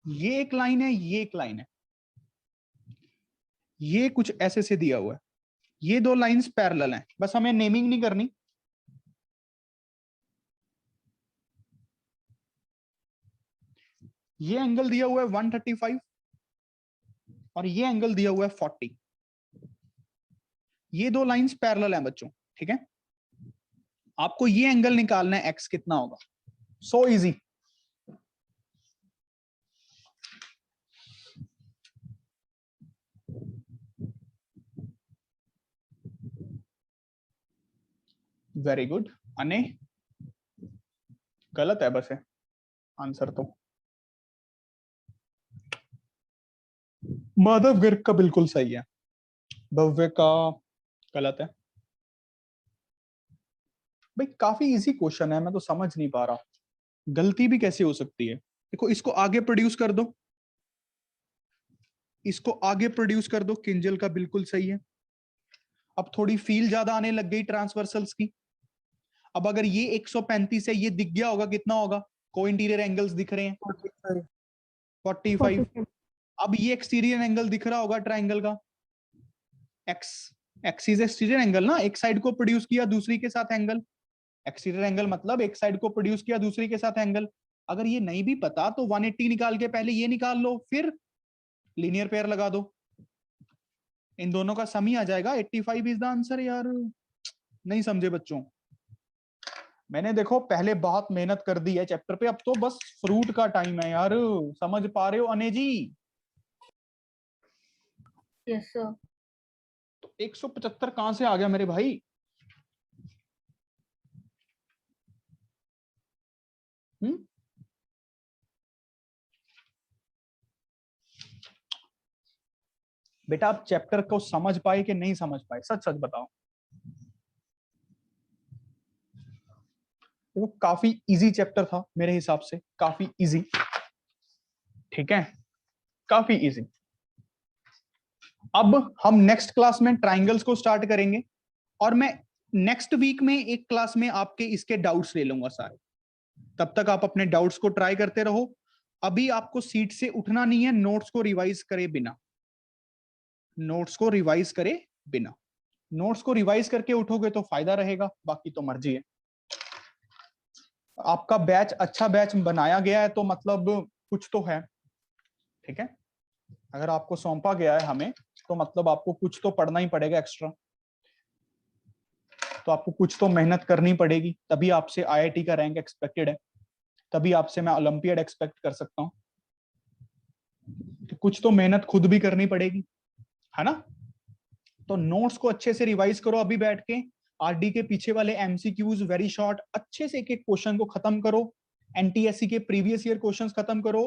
Speaker 1: ये एक लाइन है, ये एक लाइन है, ये कुछ ऐसे से दिया हुआ है। ये दो लाइंस पैरेलल हैं, बस हमें नेमिंग नहीं करनी। ये एंगल दिया हुआ है 135 और ये एंगल दिया हुआ है 40। ये दो लाइंस पैरेलल हैं बच्चों, ठीक है। आपको ये एंगल निकालना है, एक्स कितना होगा। So easy. Very good. अने गलत है बस है आंसर तो। माधव गर्ग का बिल्कुल सही है, भव्य का गलत है। भाई काफी इजी क्वेश्चन है, मैं तो समझ नहीं पा रहा गलती भी कैसे हो सकती है। देखो इसको आगे प्रोड्यूस कर दो, इसको आगे प्रोड्यूस कर दो, किंजल का बिल्कुल सही है। अब थोड़ी फील ज्यादा आने लग गई ट्रांसवर्सल्स की। अब अगर ये 135 है, ये दिख गया होगा कितना होगा, को इंटीरियर एंगल्स दिख रहे हैं 45। अब ये एक्सटीरियर एंगल दिख रहा होगा ट्राइंगल का, एक्स एक्सिस एक्सटीरियर एंगल ना, एक साइड को प्रोड्यूस किया दूसरी के साथ एंगल। एक्सटीरियर एंगल मतलब एक साइड को प्रोड्यूस किया दूसरी के साथ एंगल। अगर ये नहीं भी पता तो 180 निकाल के पहले ये निकाल लो, फिर लीनियर पेयर लगा दो, इन दोनों का सम ही आ जाएगा। 85 इज द आंसर। यार नहीं समझे बच्चों, मैंने देखो पहले बहुत मेहनत कर दी है चैप्टर पे, अब तो बस फ्रूट का टाइम है यार, समझ पा रहे हो अने जी?
Speaker 7: Yes sir.
Speaker 1: तो 175 कहां से आ गया मेरे भाई? बेटा आप चैप्टर को समझ पाए कि नहीं समझ पाए, सच सच बताओ। देखो काफी इजी चैप्टर था मेरे हिसाब से, काफी इजी, ठीक है, काफी इजी। अब हम नेक्स्ट क्लास में ट्राइंगल्स को स्टार्ट करेंगे, और मैं नेक्स्ट वीक में एक क्लास में आपके इसके डाउट्स ले लूंगा सारे। तब तक आप अपने डाउट्स को ट्राई करते रहो। अभी आपको सीट से उठना नहीं है, नोट्स को रिवाइज करे बिना, नोट्स को रिवाइज करे बिना। नोट्स को रिवाइज करके उठोगे तो फायदा रहेगा, बाकी तो मर्जी है। आपका बैच अच्छा बैच बनाया गया है तो मतलब कुछ तो है, ठीक है। अगर आपको सौंपा गया है हमें, तो मतलब आपको कुछ तो पढ़ना ही पड़ेगा एक्स्ट्रा, तो आपको कुछ तो मेहनत करनी पड़ेगी, तभी आपसे आईआईटी का रैंक एक्सपेक्टेड है, तभी आपसे मैं ओलंपियाड एक्सपेक्ट कर सकता हूं। तो कुछ तो मेहनत खुद भी करनी पड़ेगी, है ना। तो नोट्स को अच्छे से रिवाइज करो अभी बैठ के, आरडी के पीछे वाले एमसीक्यूज वेरी शॉर्ट अच्छे से एक एक क्वेश्चन को खत्म करो, एनटीएससी के प्रीवियस ईयर क्वेश्चंस खत्म करो।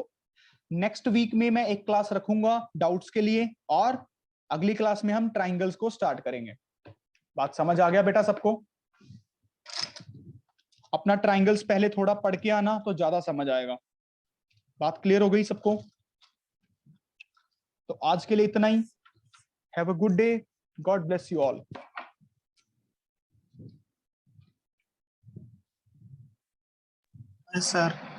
Speaker 1: नेक्स्ट वीक में मैं एक क्लास रखूंगा डाउट्स के लिए, और अगली क्लास में हम ट्राइंगल्स को स्टार्ट करेंगे। बात समझ आ गया बेटा सबको? अपना ट्राइंगल्स पहले थोड़ा पढ़ के आना तो ज्यादा समझ आएगा। बात क्लियर हो गई सबको? तो आज के लिए इतना ही। Have a good day, God bless you all.
Speaker 4: Yes sir.